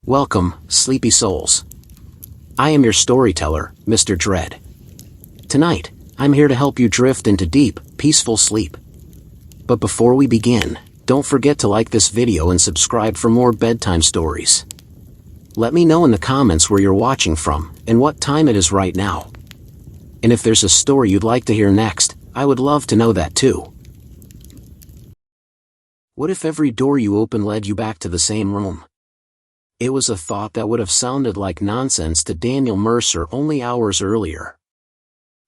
Welcome, sleepy souls. I am your storyteller, Mr. Dread. Tonight, I'm here to help you drift into deep, peaceful sleep. But before we begin, don't forget to like this video and subscribe for more bedtime stories. Let me know in the comments where you're watching from, and what time it is right now. And if there's a story you'd like to hear next, I would love to know that too. What if every door you open led you back to the same room? It was a thought that would have sounded like nonsense to Daniel Mercer only hours earlier.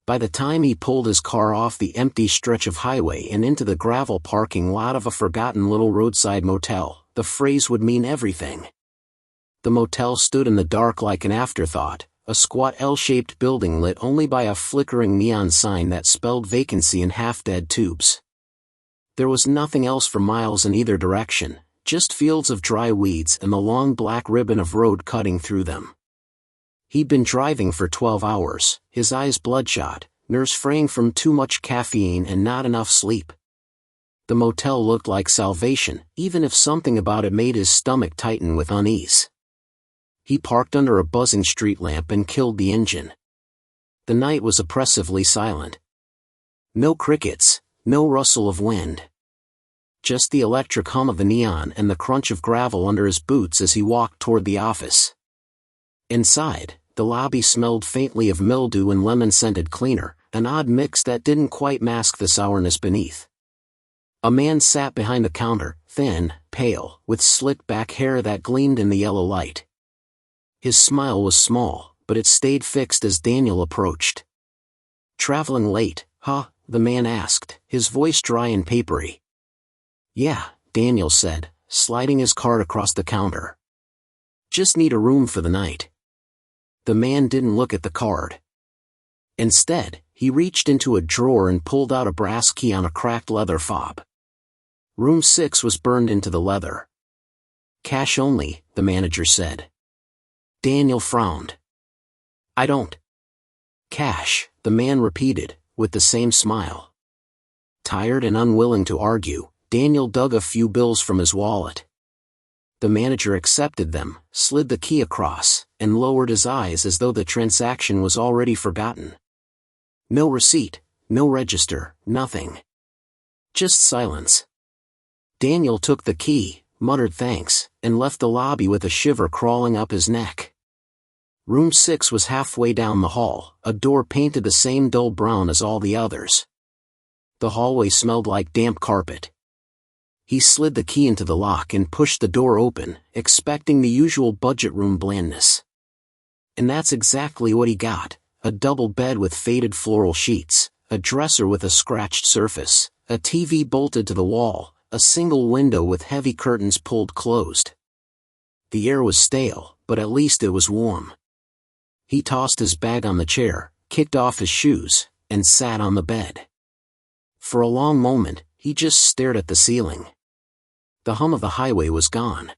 By the time he pulled his car off the empty stretch of highway and into the gravel parking lot of a forgotten little roadside motel, the phrase would mean everything. The motel stood in the dark like an afterthought, a squat L-shaped building lit only by a flickering neon sign that spelled vacancy in half-dead tubes. There was nothing else for miles in either direction, just fields of dry weeds and the long black ribbon of road cutting through them. He'd been driving for 12 hours, his eyes bloodshot, nerves fraying from too much caffeine and not enough sleep. The motel looked like salvation, even if something about it made his stomach tighten with unease. He parked under a buzzing street lamp and killed the engine. The night was oppressively silent. No crickets, no rustle of wind. Just the electric hum of the neon and the crunch of gravel under his boots as he walked toward the office. Inside, the lobby smelled faintly of mildew and lemon-scented cleaner, an odd mix that didn't quite mask the sourness beneath. A man sat behind the counter, thin, pale, with slick-back hair that gleamed in the yellow light. His smile was small, but it stayed fixed as Daniel approached. "Traveling late, huh?" the man asked, his voice dry and papery. "Yeah," Daniel said, sliding his card across the counter. "Just need a room for the night." The man didn't look at the card. Instead, he reached into a drawer and pulled out a brass key on a cracked leather fob. Room 6 was burned into the leather. "Cash only," the manager said. Daniel frowned. "I don't." "Cash," the man repeated, with the same smile. Tired and unwilling to argue, Daniel dug a few bills from his wallet. The manager accepted them, slid the key across, and lowered his eyes as though the transaction was already forgotten. No receipt, no register, nothing. Just silence. Daniel took the key, muttered thanks, and left the lobby with a shiver crawling up his neck. Room 6 was halfway down the hall, a door painted the same dull brown as all the others. The hallway smelled like damp carpet. He slid the key into the lock and pushed the door open, expecting the usual budget room blandness. And that's exactly what he got: a double bed with faded floral sheets, a dresser with a scratched surface, a TV bolted to the wall, a single window with heavy curtains pulled closed. The air was stale, but at least it was warm. He tossed his bag on the chair, kicked off his shoes, and sat on the bed. For a long moment, he just stared at the ceiling. The hum of the highway was gone.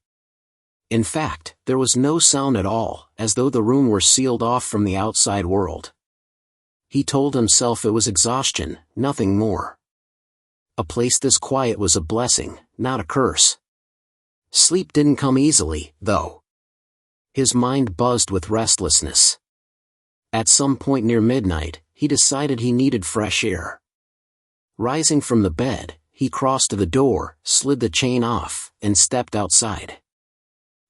In fact, there was no sound at all, as though the room were sealed off from the outside world. He told himself it was exhaustion, nothing more. A place this quiet was a blessing, not a curse. Sleep didn't come easily, though. His mind buzzed with restlessness. At some point near midnight, he decided he needed fresh air. Rising from the bed, he crossed to the door, slid the chain off, and stepped outside.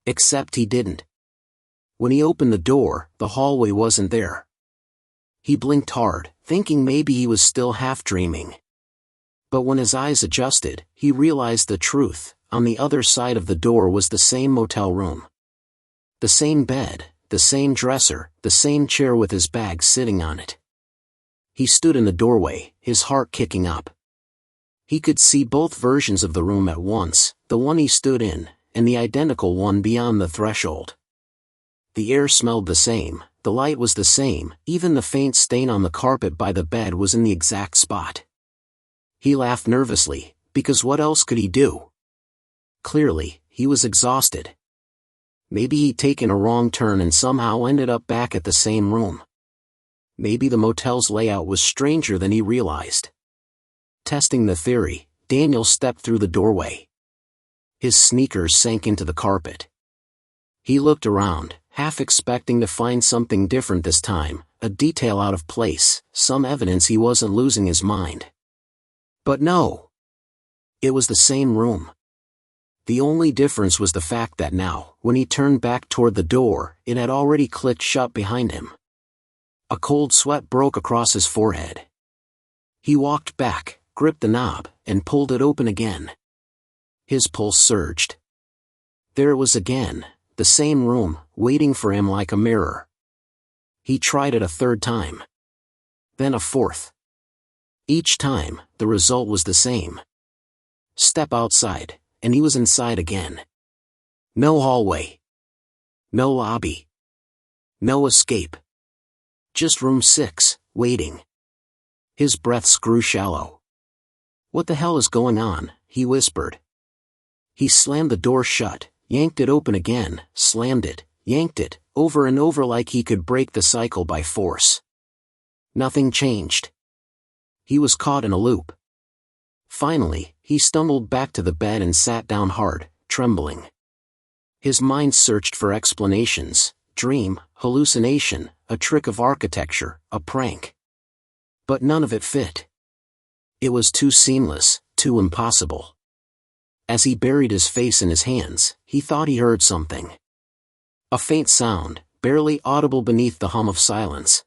Except he didn't. When he opened the door, the hallway wasn't there. He blinked hard, thinking maybe he was still half dreaming. But when his eyes adjusted, he realized the truth: on the other side of the door was the same motel room. The same bed, the same dresser, the same chair with his bag sitting on it. He stood in the doorway, his heart kicking up. He could see both versions of the room at once, the one he stood in, and the identical one beyond the threshold. The air smelled the same, the light was the same, even the faint stain on the carpet by the bed was in the exact spot. He laughed nervously, because what else could he do? Clearly, he was exhausted. Maybe he'd taken a wrong turn and somehow ended up back at the same room. Maybe the motel's layout was stranger than he realized. Testing the theory, Daniel stepped through the doorway. His sneakers sank into the carpet. He looked around, half expecting to find something different this time, a detail out of place, some evidence he wasn't losing his mind. But no. It was the same room. The only difference was the fact that now, when he turned back toward the door, it had already clicked shut behind him. A cold sweat broke across his forehead. He walked back, gripped the knob, and pulled it open again. His pulse surged. There it was again, the same room, waiting for him like a mirror. He tried it a third time. Then a fourth. Each time, the result was the same. Step outside, and he was inside again. No hallway. No lobby. No escape. Just room 6, waiting. His breaths grew shallow. "What the hell is going on?" he whispered. He slammed the door shut, yanked it open again, slammed it, yanked it, over and over like he could break the cycle by force. Nothing changed. He was caught in a loop. Finally, he stumbled back to the bed and sat down hard, trembling. His mind searched for explanations: dream, hallucination, a trick of architecture, a prank. But none of it fit. It was too seamless, too impossible. As he buried his face in his hands, he thought he heard something. A faint sound, barely audible beneath the hum of silence.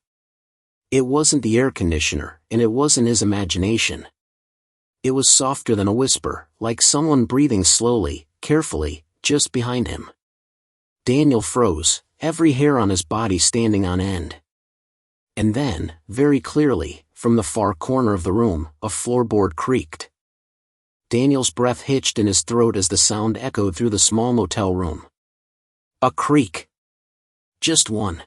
It wasn't the air conditioner, and it wasn't his imagination. It was softer than a whisper, like someone breathing slowly, carefully, just behind him. Daniel froze, every hair on his body standing on end. And then, very clearly, from the far corner of the room, a floorboard creaked. Daniel's breath hitched in his throat as the sound echoed through the small motel room. A creak. Just one.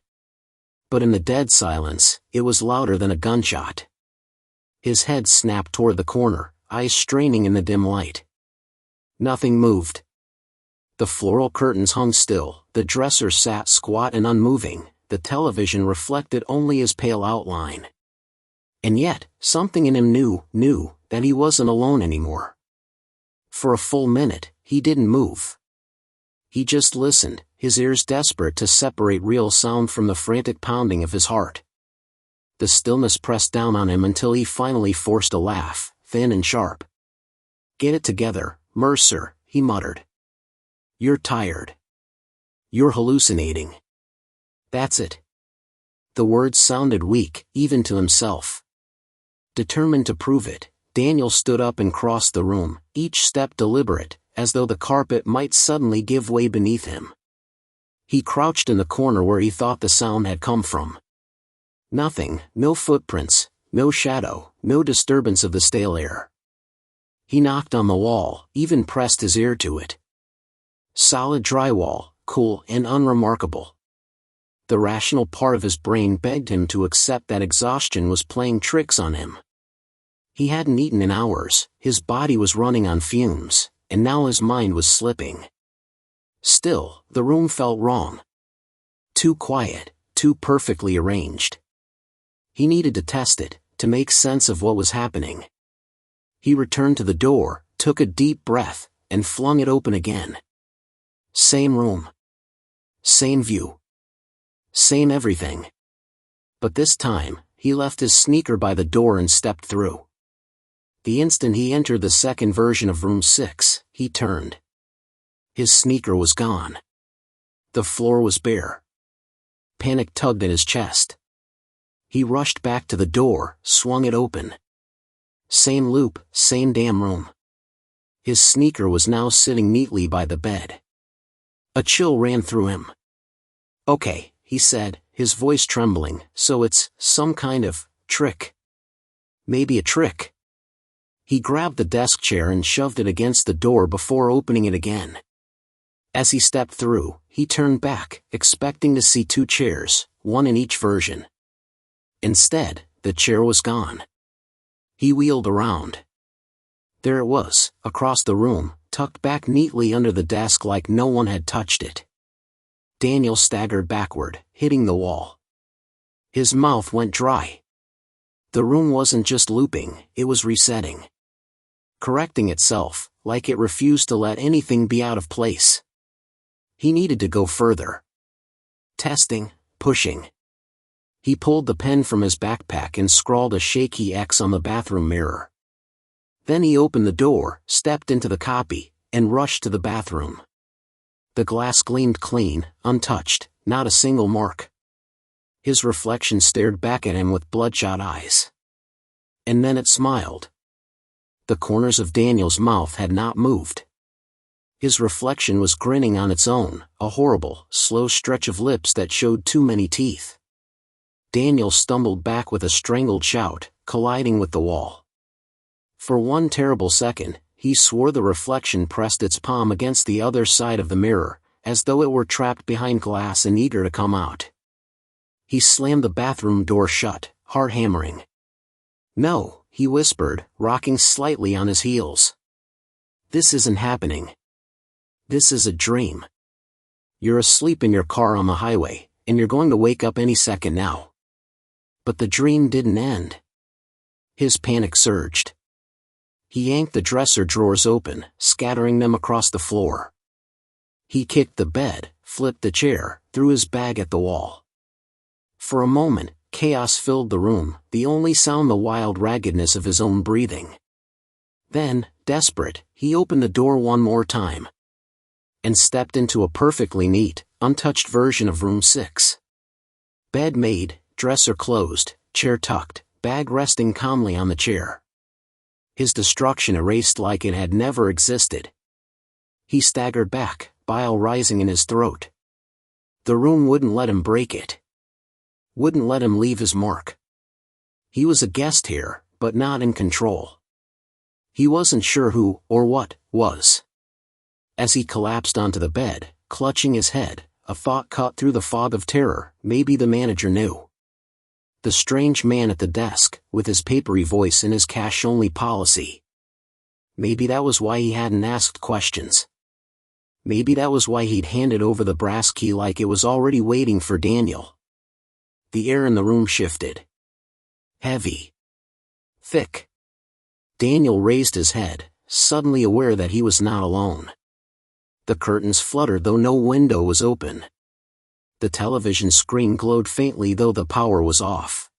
But in the dead silence, it was louder than a gunshot. His head snapped toward the corner, eyes straining in the dim light. Nothing moved. The floral curtains hung still, the dresser sat squat and unmoving, the television reflected only his pale outline. And yet, something in him knew that he wasn't alone anymore. For a full minute, he didn't move. He just listened, his ears desperate to separate real sound from the frantic pounding of his heart. The stillness pressed down on him until he finally forced a laugh, thin and sharp. "Get it together, Mercer," he muttered. "You're tired. You're hallucinating. That's it." The words sounded weak, even to himself. Determined to prove it, Daniel stood up and crossed the room, each step deliberate, as though the carpet might suddenly give way beneath him. He crouched in the corner where he thought the sound had come from. Nothing, no footprints, no shadow, no disturbance of the stale air. He knocked on the wall, even pressed his ear to it. Solid drywall, cool and unremarkable. The rational part of his brain begged him to accept that exhaustion was playing tricks on him. He hadn't eaten in hours, his body was running on fumes, and now his mind was slipping. Still, the room felt wrong. Too quiet, too perfectly arranged. He needed to test it, to make sense of what was happening. He returned to the door, took a deep breath, and flung it open again. Same room. Same view. Same everything. But this time, he left his sneaker by the door and stepped through. The instant he entered the second version of room 6, he turned. His sneaker was gone. The floor was bare. Panic tugged at his chest. He rushed back to the door, swung it open. Same loop, same damn room. His sneaker was now sitting neatly by the bed. A chill ran through him. "Okay," he said, his voice trembling, "so it's some kind of trick. Maybe a trick." He grabbed the desk chair and shoved it against the door before opening it again. As he stepped through, he turned back, expecting to see 2 chairs, one in each version. Instead, the chair was gone. He wheeled around. There it was, across the room, tucked back neatly under the desk like no one had touched it. Daniel staggered backward, hitting the wall. His mouth went dry. The room wasn't just looping, it was resetting. Correcting itself, like it refused to let anything be out of place. He needed to go further. Testing, pushing. He pulled the pen from his backpack and scrawled a shaky X on the bathroom mirror. Then he opened the door, stepped into the copy, and rushed to the bathroom. The glass gleamed clean, untouched, not a single mark. His reflection stared back at him with bloodshot eyes. And then it smiled. The corners of Daniel's mouth had not moved. His reflection was grinning on its own, a horrible, slow stretch of lips that showed too many teeth. Daniel stumbled back with a strangled shout, colliding with the wall. For one terrible second, he swore the reflection pressed its palm against the other side of the mirror, as though it were trapped behind glass and eager to come out. He slammed the bathroom door shut, heart hammering. "No," he whispered, rocking slightly on his heels. "This isn't happening. This is a dream. You're asleep in your car on the highway, and you're going to wake up any second now." But the dream didn't end. His panic surged. He yanked the dresser drawers open, scattering them across the floor. He kicked the bed, flipped the chair, threw his bag at the wall. For a moment, chaos filled the room, the only sound the wild raggedness of his own breathing. Then, desperate, he opened the door one more time. And stepped into a perfectly neat, untouched version of room 6. Bed made, dresser closed, chair tucked, bag resting calmly on the chair. His destruction erased like it had never existed. He staggered back, bile rising in his throat. The room wouldn't let him break it. Wouldn't let him leave his mark. He was a guest here, but not in control. He wasn't sure who, or what, was. As he collapsed onto the bed, clutching his head, a thought cut through the fog of terror: maybe the manager knew. The strange man at the desk, with his papery voice and his cash-only policy. Maybe that was why he hadn't asked questions. Maybe that was why he'd handed over the brass key like it was already waiting for Daniel. The air in the room shifted. Heavy. Thick. Daniel raised his head, suddenly aware that he was not alone. The curtains fluttered though no window was open. The television screen glowed faintly though the power was off.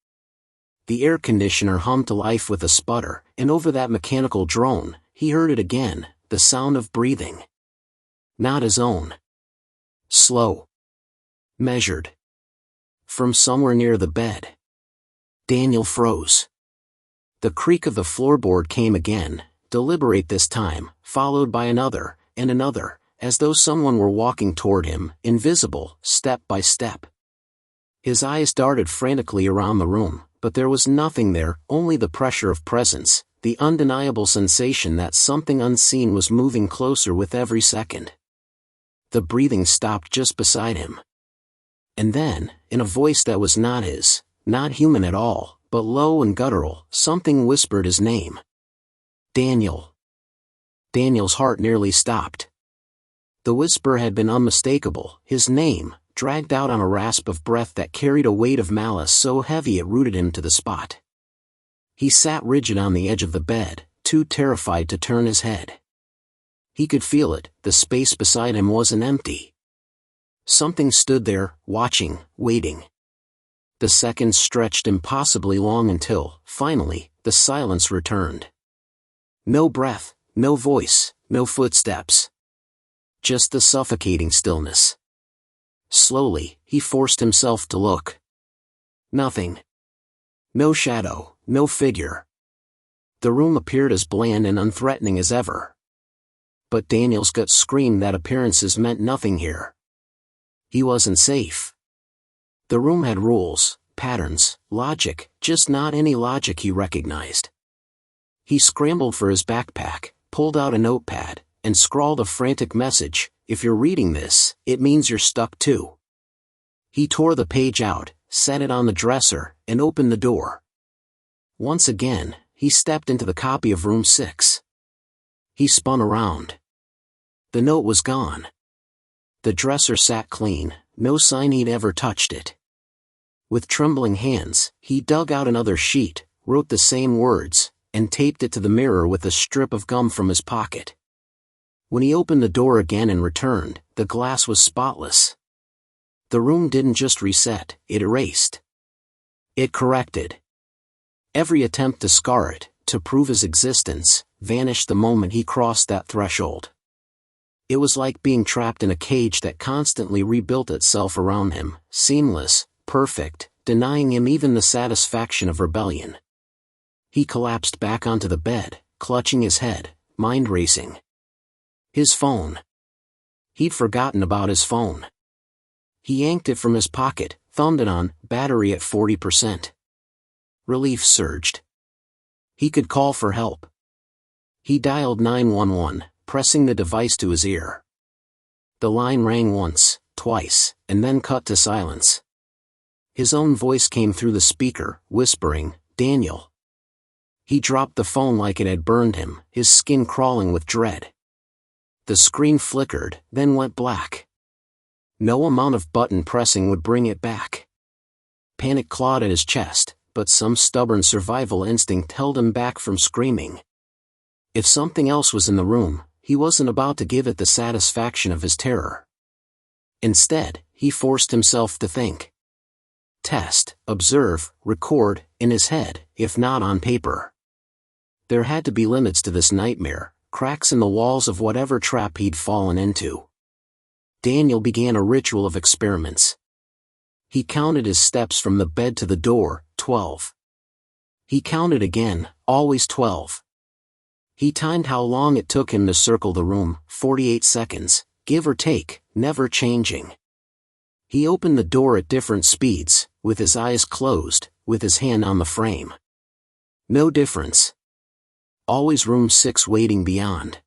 The air conditioner hummed to life with a sputter, and over that mechanical drone, he heard it again, the sound of breathing. Not his own. Slow. Measured. From somewhere near the bed. Daniel froze. The creak of the floorboard came again, deliberate this time, followed by another, and another, as though someone were walking toward him, invisible, step by step. His eyes darted frantically around the room, but there was nothing there, only the pressure of presence, the undeniable sensation that something unseen was moving closer with every second. The breathing stopped just beside him. And then, in a voice that was not his, not human at all, but low and guttural, something whispered his name. Daniel. Daniel's heart nearly stopped. The whisper had been unmistakable, his name, dragged out on a rasp of breath that carried a weight of malice so heavy it rooted him to the spot. He sat rigid on the edge of the bed, too terrified to turn his head. He could feel it, the space beside him wasn't empty. Something stood there, watching, waiting. The seconds stretched impossibly long until, finally, the silence returned. No breath, no voice, no footsteps. Just the suffocating stillness. Slowly, he forced himself to look. Nothing. No shadow, no figure. The room appeared as bland and unthreatening as ever. But Daniel's gut screamed that appearances meant nothing here. He wasn't safe. The room had rules, patterns, logic, just not any logic he recognized. He scrambled for his backpack, pulled out a notepad, and scrawled a frantic message: "If you're reading this, it means you're stuck too." He tore the page out, set it on the dresser, and opened the door. Once again, he stepped into the copy of room 6. He spun around. The note was gone. The dresser sat clean, no sign he'd ever touched it. With trembling hands, he dug out another sheet, wrote the same words, and taped it to the mirror with a strip of gum from his pocket. When he opened the door again and returned, the glass was spotless. The room didn't just reset, it erased. It corrected. Every attempt to scar it, to prove his existence, vanished the moment he crossed that threshold. It was like being trapped in a cage that constantly rebuilt itself around him, seamless, perfect, denying him even the satisfaction of rebellion. He collapsed back onto the bed, clutching his head, mind racing. His phone. He'd forgotten about his phone. He yanked it from his pocket, thumbed it on, battery at 40%. Relief surged. He could call for help. He dialed 911, pressing the device to his ear. The line rang once, twice, and then cut to silence. His own voice came through the speaker, whispering, "Daniel." He dropped the phone like it had burned him, his skin crawling with dread. The screen flickered, then went black. No amount of button pressing would bring it back. Panic clawed at his chest, but some stubborn survival instinct held him back from screaming. If something else was in the room, he wasn't about to give it the satisfaction of his terror. Instead, he forced himself to think. Test, observe, record, in his head, if not on paper. There had to be limits to this nightmare, cracks in the walls of whatever trap he'd fallen into. Daniel began a ritual of experiments. He counted his steps from the bed to the door, 12. He counted again, always 12. He timed how long it took him to circle the room, 48 seconds, give or take, never changing. He opened the door at different speeds, with his eyes closed, with his hand on the frame. No difference. Always room 6 waiting beyond.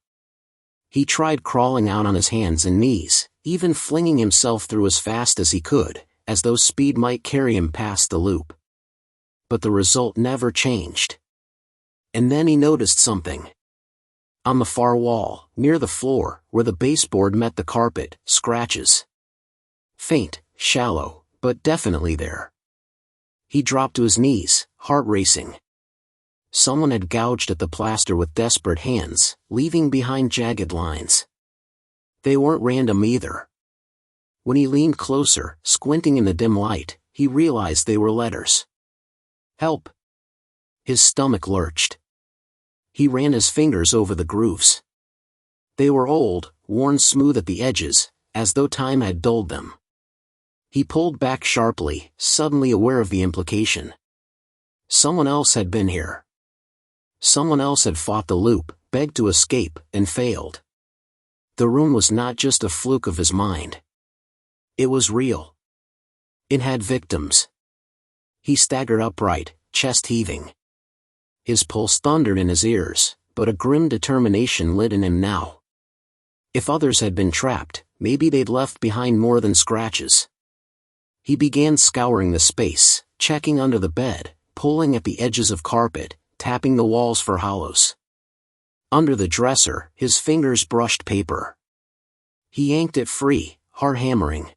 He tried crawling out on his hands and knees, even flinging himself through as fast as he could, as though speed might carry him past the loop. But the result never changed. And then he noticed something. On the far wall, near the floor, where the baseboard met the carpet, scratches. Faint, shallow, but definitely there. He dropped to his knees, heart racing. Someone had gouged at the plaster with desperate hands, leaving behind jagged lines. They weren't random either. When he leaned closer, squinting in the dim light, he realized they were letters. Help. His stomach lurched. He ran his fingers over the grooves. They were old, worn smooth at the edges, as though time had dulled them. He pulled back sharply, suddenly aware of the implication. Someone else had been here. Someone else had fought the loop, begged to escape, and failed. The room was not just a fluke of his mind. It was real. It had victims. He staggered upright, chest heaving. His pulse thundered in his ears, but a grim determination lit in him now. If others had been trapped, maybe they'd left behind more than scratches. He began scouring the space, checking under the bed, pulling at the edges of carpet, tapping the walls for hollows. Under the dresser, his fingers brushed paper. He yanked it free, heart hammering.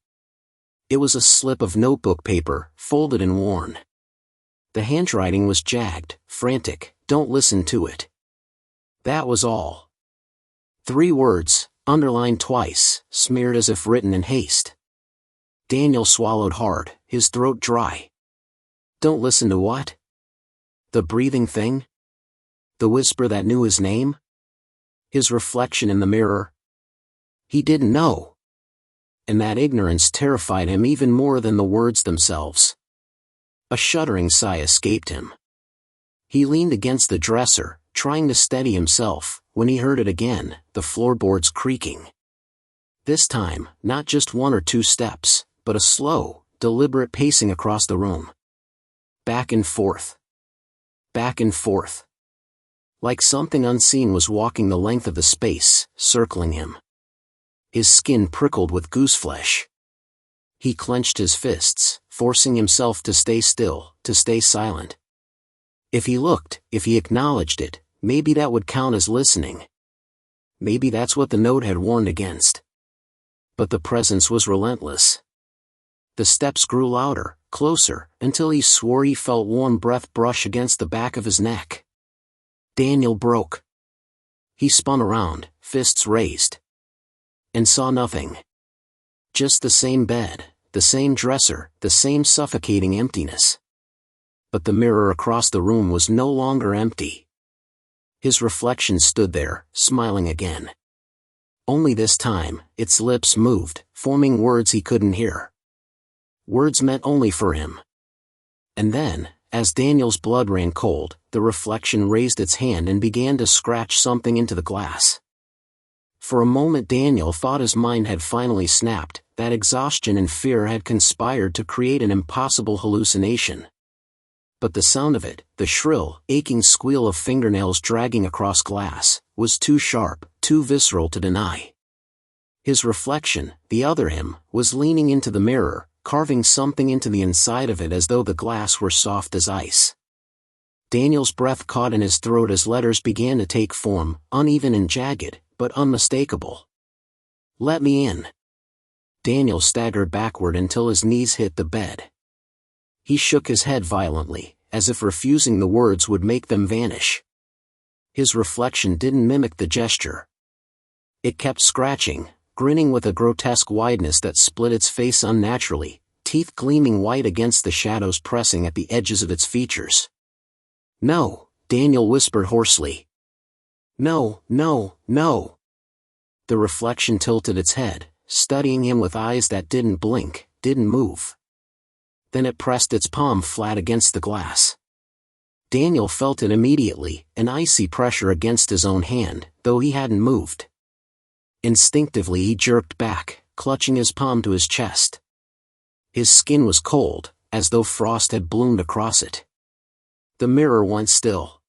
It was a slip of notebook paper, folded and worn. The handwriting was jagged, frantic, "Don't listen to it." That was all. 3 words, underlined twice, smeared as if written in haste. Daniel swallowed hard, his throat dry. Don't listen to what? The breathing thing? The whisper that knew his name? His reflection in the mirror? He didn't know. And that ignorance terrified him even more than the words themselves. A shuddering sigh escaped him. He leaned against the dresser, trying to steady himself, when he heard it again, the floorboards creaking. This time, not just 1 or 2 steps, but a slow, deliberate pacing across the room. Back and forth. Back and forth. Like something unseen was walking the length of the space, circling him. His skin prickled with gooseflesh. He clenched his fists, forcing himself to stay still, to stay silent. If he looked, if he acknowledged it, maybe that would count as listening. Maybe that's what the note had warned against. But the presence was relentless. The steps grew louder, closer, until he swore he felt warm breath brush against the back of his neck. Daniel broke. He spun around, fists raised. and saw nothing. Just the same bed, the same dresser, the same suffocating emptiness. But the mirror across the room was no longer empty. His reflection stood there, smiling again. Only this time, its lips moved, forming words he couldn't hear. Words meant only for him. And then, as Daniel's blood ran cold, the reflection raised its hand and began to scratch something into the glass. For a moment Daniel thought his mind had finally snapped, that exhaustion and fear had conspired to create an impossible hallucination. But the sound of it, the shrill, aching squeal of fingernails dragging across glass, was too sharp, too visceral to deny. His reflection, the other him, was leaning into the mirror, carving something into the inside of it as though the glass were soft as ice. Daniel's breath caught in his throat as letters began to take form, uneven and jagged, but unmistakable. "Let me in." Daniel staggered backward until his knees hit the bed. He shook his head violently, as if refusing the words would make them vanish. His reflection didn't mimic the gesture. It kept scratching, grinning with a grotesque wideness that split its face unnaturally, teeth gleaming white against the shadows pressing at the edges of its features. "No," Daniel whispered hoarsely. "No, no, no." The reflection tilted its head, studying him with eyes that didn't blink, didn't move. Then it pressed its palm flat against the glass. Daniel felt it immediately, an icy pressure against his own hand, though he hadn't moved. Instinctively he jerked back, clutching his palm to his chest. His skin was cold, as though frost had bloomed across it. The mirror went still.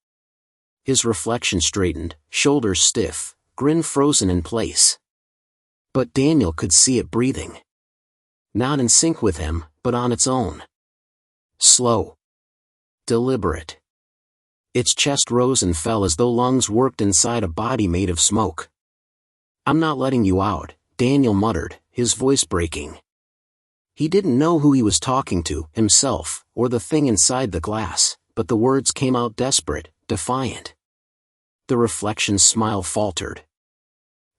His reflection straightened, shoulders stiff, grin frozen in place. But Daniel could see it breathing. Not in sync with him, but on its own. Slow. Deliberate. Its chest rose and fell as though lungs worked inside a body made of smoke. "I'm not letting you out," Daniel muttered, his voice breaking. He didn't know who he was talking to, himself, or the thing inside the glass, but the words came out desperate, defiant. The reflection's smile faltered.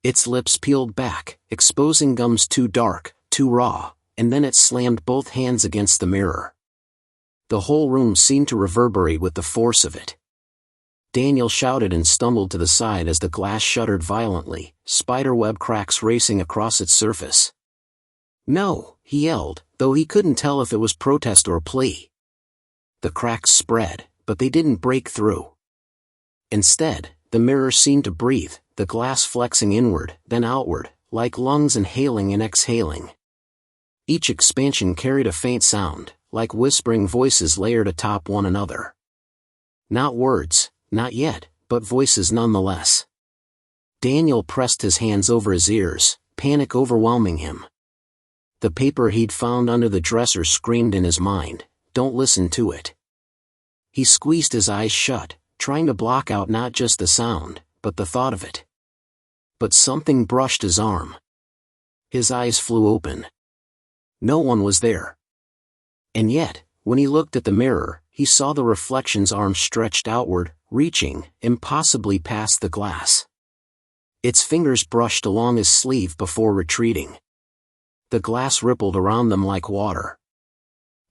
Its lips peeled back, exposing gums too dark, too raw, and then it slammed both hands against the mirror. The whole room seemed to reverberate with the force of it. Daniel shouted and stumbled to the side as the glass shuddered violently, spiderweb cracks racing across its surface. "No," he yelled, though he couldn't tell if it was protest or plea. The cracks spread, but they didn't break through. Instead, the mirror seemed to breathe, the glass flexing inward, then outward, like lungs inhaling and exhaling. Each expansion carried a faint sound, like whispering voices layered atop one another. Not words, not yet, but voices nonetheless. Daniel pressed his hands over his ears, panic overwhelming him. The paper he'd found under the dresser screamed in his mind, "Don't listen to it." He squeezed his eyes shut, trying to block out not just the sound, but the thought of it. But something brushed his arm. His eyes flew open. No one was there. And yet, when he looked at the mirror, he saw the reflection's arm stretched outward, reaching, impossibly past the glass. Its fingers brushed along his sleeve before retreating. The glass rippled around them like water.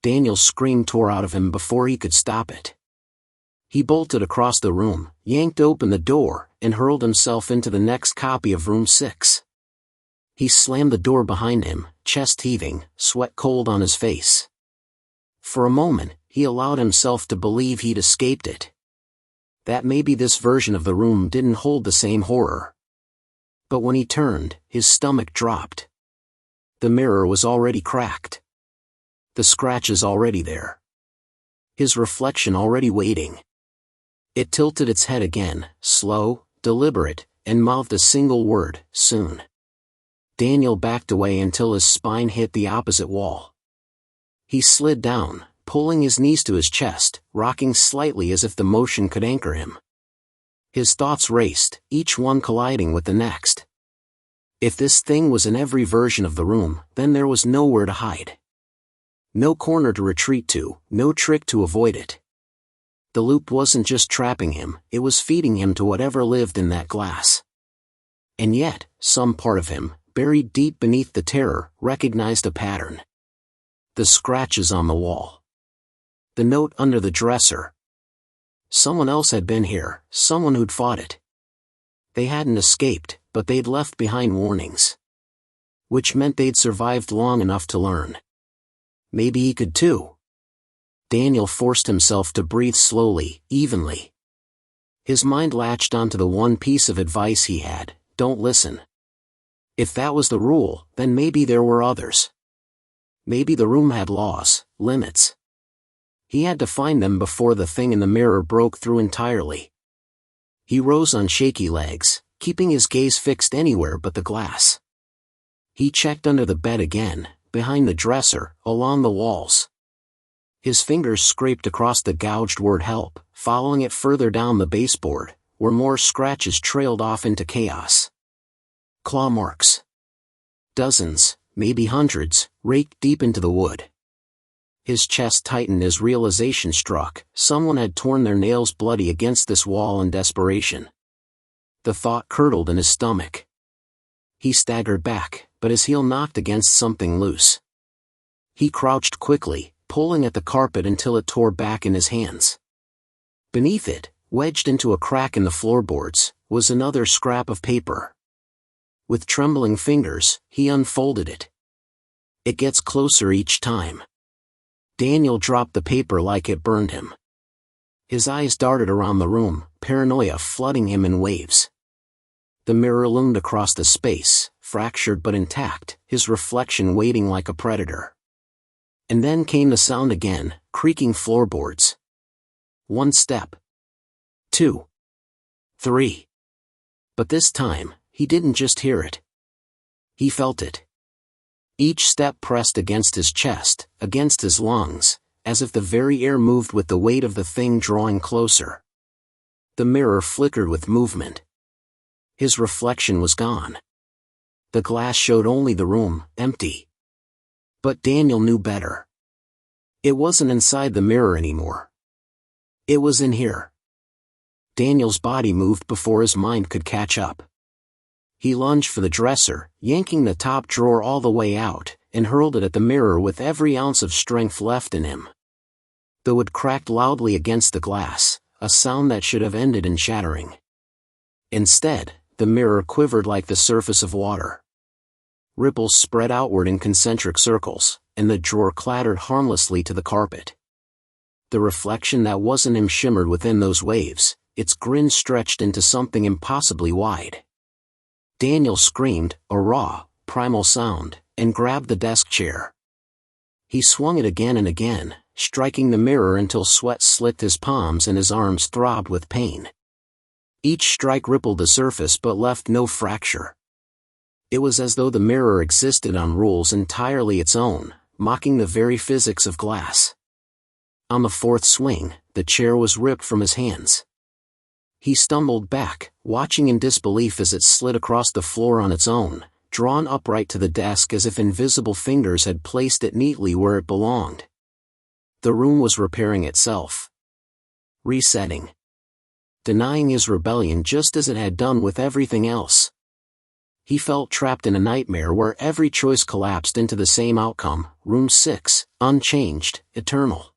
Daniel's scream tore out of him before he could stop it. He bolted across the room, yanked open the door, and hurled himself into the next copy of room 6. He slammed the door behind him, chest heaving, sweat cold on his face. For a moment, he allowed himself to believe he'd escaped it. That maybe this version of the room didn't hold the same horror. But when he turned, his stomach dropped. The mirror was already cracked. The scratches already there. His reflection already waiting. It tilted its head again, slow, deliberate, and mouthed a single word, "Soon." Daniel backed away until his spine hit the opposite wall. He slid down, pulling his knees to his chest, rocking slightly as if the motion could anchor him. His thoughts raced, each one colliding with the next. If this thing was in every version of the room, then there was nowhere to hide. No corner to retreat to, no trick to avoid it. The loop wasn't just trapping him, it was feeding him to whatever lived in that glass. And yet, some part of him, buried deep beneath the terror, recognized a pattern. The scratches on the wall. The note under the dresser. Someone else had been here, someone who'd fought it. They hadn't escaped, but they'd left behind warnings. Which meant they'd survived long enough to learn. Maybe he could too. Daniel forced himself to breathe slowly, evenly. His mind latched onto the one piece of advice he had: don't listen. If that was the rule, then maybe there were others. Maybe the room had laws, limits. He had to find them before the thing in the mirror broke through entirely. He rose on shaky legs, keeping his gaze fixed anywhere but the glass. He checked under the bed again, behind the dresser, along the walls. His fingers scraped across the gouged word help, following it further down the baseboard, where more scratches trailed off into chaos. Claw marks. Dozens, maybe hundreds, raked deep into the wood. His chest tightened as realization struck: someone had torn their nails bloody against this wall in desperation. The thought curdled in his stomach. He staggered back, but his heel knocked against something loose. He crouched quickly, pulling at the carpet until it tore back in his hands. Beneath it, wedged into a crack in the floorboards, was another scrap of paper. With trembling fingers, he unfolded it. It gets closer each time. Daniel dropped the paper like it burned him. His eyes darted around the room, paranoia flooding him in waves. The mirror loomed across the space, fractured but intact, his reflection waiting like a predator. And then came the sound again, creaking floorboards. 1 step. 2. 3. But this time, he didn't just hear it. He felt it. Each step pressed against his chest, against his lungs, as if the very air moved with the weight of the thing drawing closer. The mirror flickered with movement. His reflection was gone. The glass showed only the room, empty. But Daniel knew better. It wasn't inside the mirror anymore. It was in here. Daniel's body moved before his mind could catch up. He lunged for the dresser, yanking the top drawer all the way out, and hurled it at the mirror with every ounce of strength left in him. The wood cracked loudly against the glass, a sound that should have ended in shattering. Instead, the mirror quivered like the surface of water. Ripples spread outward in concentric circles, and the drawer clattered harmlessly to the carpet. The reflection that wasn't him shimmered within those waves, its grin stretched into something impossibly wide. Daniel screamed, a raw, primal sound, and grabbed the desk chair. He swung it again and again, striking the mirror until sweat slicked his palms and his arms throbbed with pain. Each strike rippled the surface but left no fracture. It was as though the mirror existed on rules entirely its own, mocking the very physics of glass. On the 4th swing, the chair was ripped from his hands. He stumbled back, watching in disbelief as it slid across the floor on its own, drawn upright to the desk as if invisible fingers had placed it neatly where it belonged. The room was repairing itself. Resetting. Denying his rebellion just as it had done with everything else. He felt trapped in a nightmare where every choice collapsed into the same outcome: room 6, unchanged, eternal.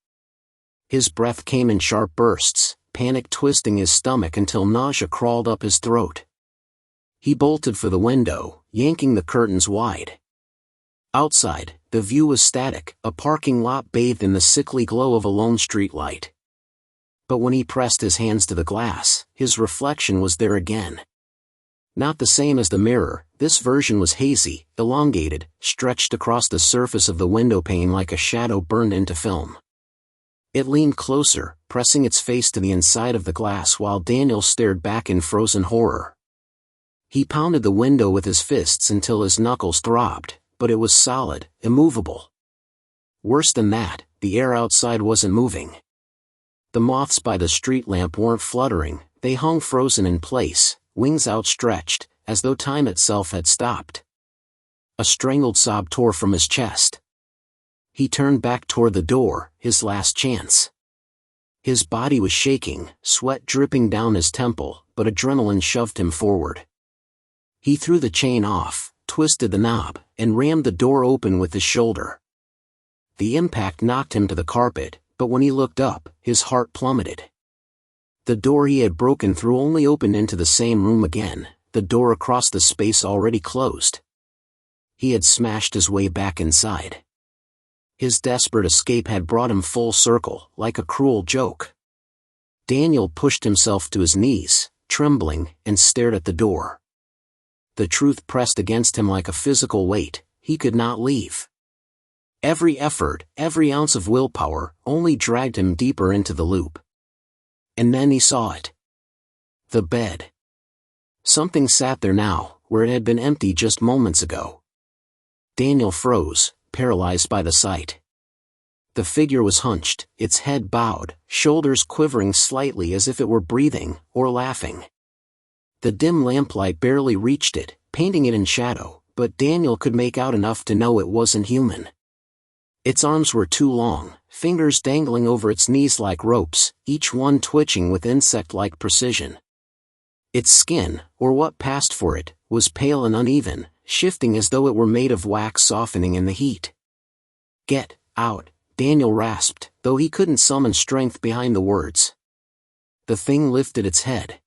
His breath came in sharp bursts, panic twisting his stomach until nausea crawled up his throat. He bolted for the window, yanking the curtains wide. Outside, the view was static, a parking lot bathed in the sickly glow of a lone streetlight. But when he pressed his hands to the glass, his reflection was there again. Not the same as the mirror, this version was hazy, elongated, stretched across the surface of the window pane like a shadow burned into film. It leaned closer, pressing its face to the inside of the glass while Daniel stared back in frozen horror. He pounded the window with his fists until his knuckles throbbed, but it was solid, immovable. Worse than that, the air outside wasn't moving. The moths by the street lamp weren't fluttering, they hung frozen in place, wings outstretched, as though time itself had stopped. A strangled sob tore from his chest. He turned back toward the door, his last chance. His body was shaking, sweat dripping down his temple, but adrenaline shoved him forward. He threw the chain off, twisted the knob, and rammed the door open with his shoulder. The impact knocked him to the carpet, but when he looked up, his heart plummeted. The door he had broken through only opened into the same room again, the door across the space already closed. He had smashed his way back inside. His desperate escape had brought him full circle, like a cruel joke. Daniel pushed himself to his knees, trembling, and stared at the door. The truth pressed against him like a physical weight. He could not leave. Every effort, every ounce of willpower, only dragged him deeper into the loop. And then he saw it. The bed. Something sat there now, where it had been empty just moments ago. Daniel froze, paralyzed by the sight. The figure was hunched, its head bowed, shoulders quivering slightly as if it were breathing, or laughing. The dim lamplight barely reached it, painting it in shadow, but Daniel could make out enough to know it wasn't human. Its arms were too long, fingers dangling over its knees like ropes, each one twitching with insect-like precision. Its skin, or what passed for it, was pale and uneven, shifting as though it were made of wax softening in the heat. "Get out," Daniel rasped, though he couldn't summon strength behind the words. The thing lifted its head.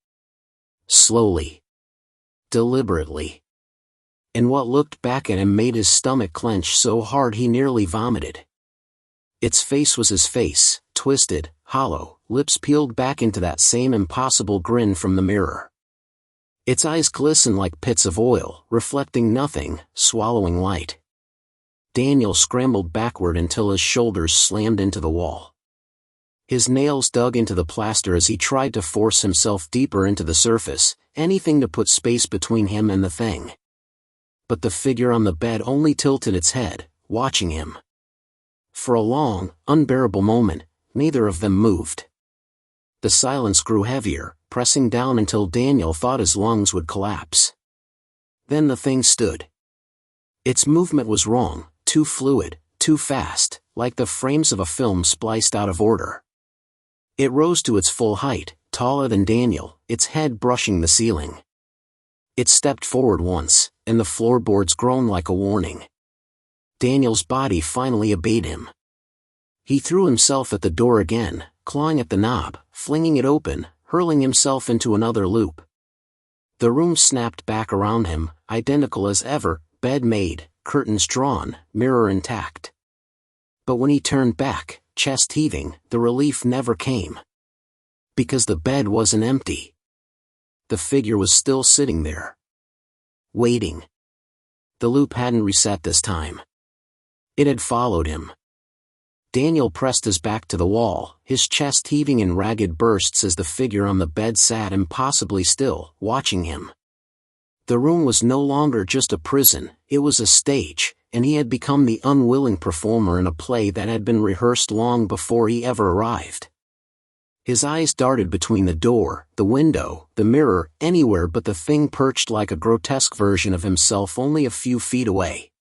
Slowly. Deliberately. And what looked back at him made his stomach clench so hard he nearly vomited. Its face was his face, twisted, hollow, lips peeled back into that same impossible grin from the mirror. Its eyes glistened like pits of oil, reflecting nothing, swallowing light. Daniel scrambled backward until his shoulders slammed into the wall. His nails dug into the plaster as he tried to force himself deeper into the surface, anything to put space between him and the thing. But the figure on the bed only tilted its head, watching him. For a long, unbearable moment, neither of them moved. The silence grew heavier, pressing down until Daniel thought his lungs would collapse. Then the thing stood. Its movement was wrong, too fluid, too fast, like the frames of a film spliced out of order. It rose to its full height, taller than Daniel, its head brushing the ceiling. It stepped forward once, and the floorboards groaned like a warning. Daniel's body finally obeyed him. He threw himself at the door again, clawing at the knob, flinging it open, hurling himself into another loop. The room snapped back around him, identical as ever, bed made, curtains drawn, mirror intact. But when he turned back, chest heaving, the relief never came. Because the bed wasn't empty. The figure was still sitting there. Waiting. The loop hadn't reset this time. It had followed him. Daniel pressed his back to the wall, his chest heaving in ragged bursts as the figure on the bed sat impossibly still, watching him. The room was no longer just a prison, it was a stage, and he had become the unwilling performer in a play that had been rehearsed long before he ever arrived. His eyes darted between the door, the window, the mirror, anywhere but the thing perched like a grotesque version of himself only a few feet away.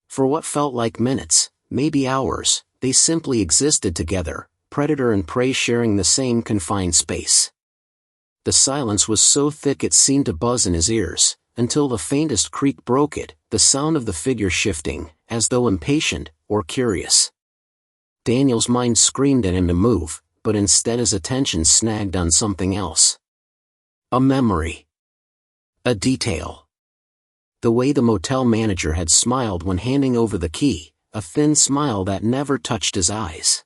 For what felt like minutes, maybe hours, they simply existed together, predator and prey sharing the same confined space. The silence was so thick it seemed to buzz in his ears, until the faintest creak broke it, the sound of the figure shifting, as though impatient, or curious. Daniel's mind screamed at him to move, but instead his attention snagged on something else. A memory. A detail. The way the motel manager had smiled when handing over the key, a thin smile that never touched his eyes.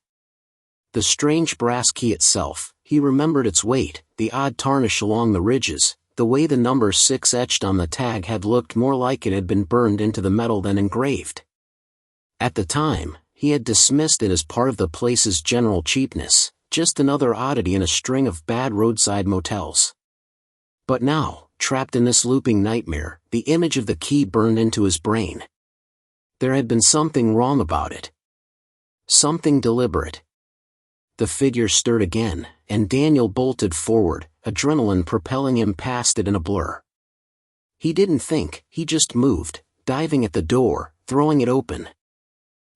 The strange brass key itself, he remembered its weight, the odd tarnish along the ridges, the way the number 6 etched on the tag had looked more like it had been burned into the metal than engraved. At the time, he had dismissed it as part of the place's general cheapness, just another oddity in a string of bad roadside motels. But now, trapped in this looping nightmare, the image of the key burned into his brain. There had been something wrong about it. Something deliberate. The figure stirred again, and Daniel bolted forward, adrenaline propelling him past it in a blur. He didn't think, he just moved, diving at the door, throwing it open.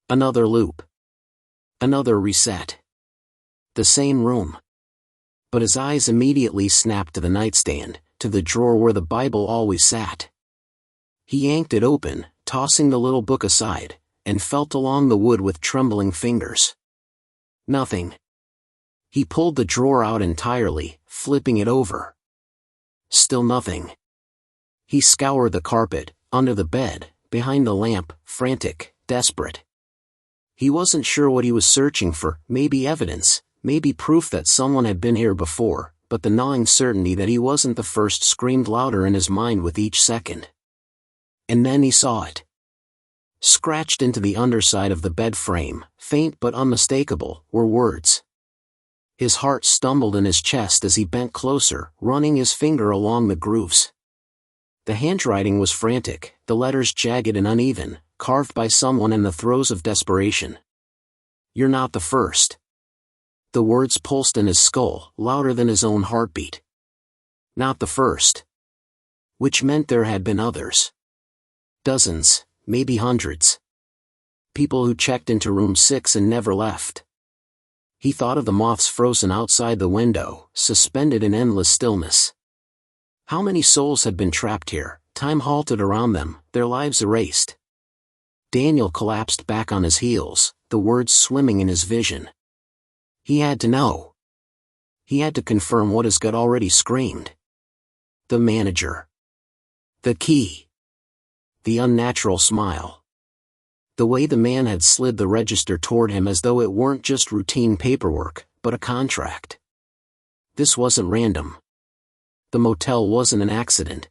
Another loop. Another reset. The same room. But his eyes immediately snapped to the nightstand, to the drawer where the Bible always sat. He yanked it open, tossing the little book aside, and felt along the wood with trembling fingers. Nothing. He pulled the drawer out entirely, flipping it over. Still nothing. He scoured the carpet, under the bed, behind the lamp, frantic, desperate. He wasn't sure what he was searching for, maybe evidence, maybe proof that someone had been here before, but the gnawing certainty that he wasn't the first screamed louder in his mind with each second. And then he saw it. Scratched into the underside of the bed frame, faint but unmistakable, were words. His heart stumbled in his chest as he bent closer, running his finger along the grooves. The handwriting was frantic, the letters jagged and uneven, carved by someone in the throes of desperation. "You're not the first." The words pulsed in his skull, louder than his own heartbeat. Not the first. Which meant there had been others. Dozens, maybe hundreds. People who checked into room 6 and never left. He thought of the moths frozen outside the window, suspended in endless stillness. How many souls had been trapped here, time halted around them, their lives erased? Daniel collapsed back on his heels, the words swimming in his vision. He had to know. He had to confirm what his gut already screamed. The manager. The key. The unnatural smile. The way the man had slid the register toward him as though it weren't just routine paperwork, but a contract. This wasn't random. The motel wasn't an accident.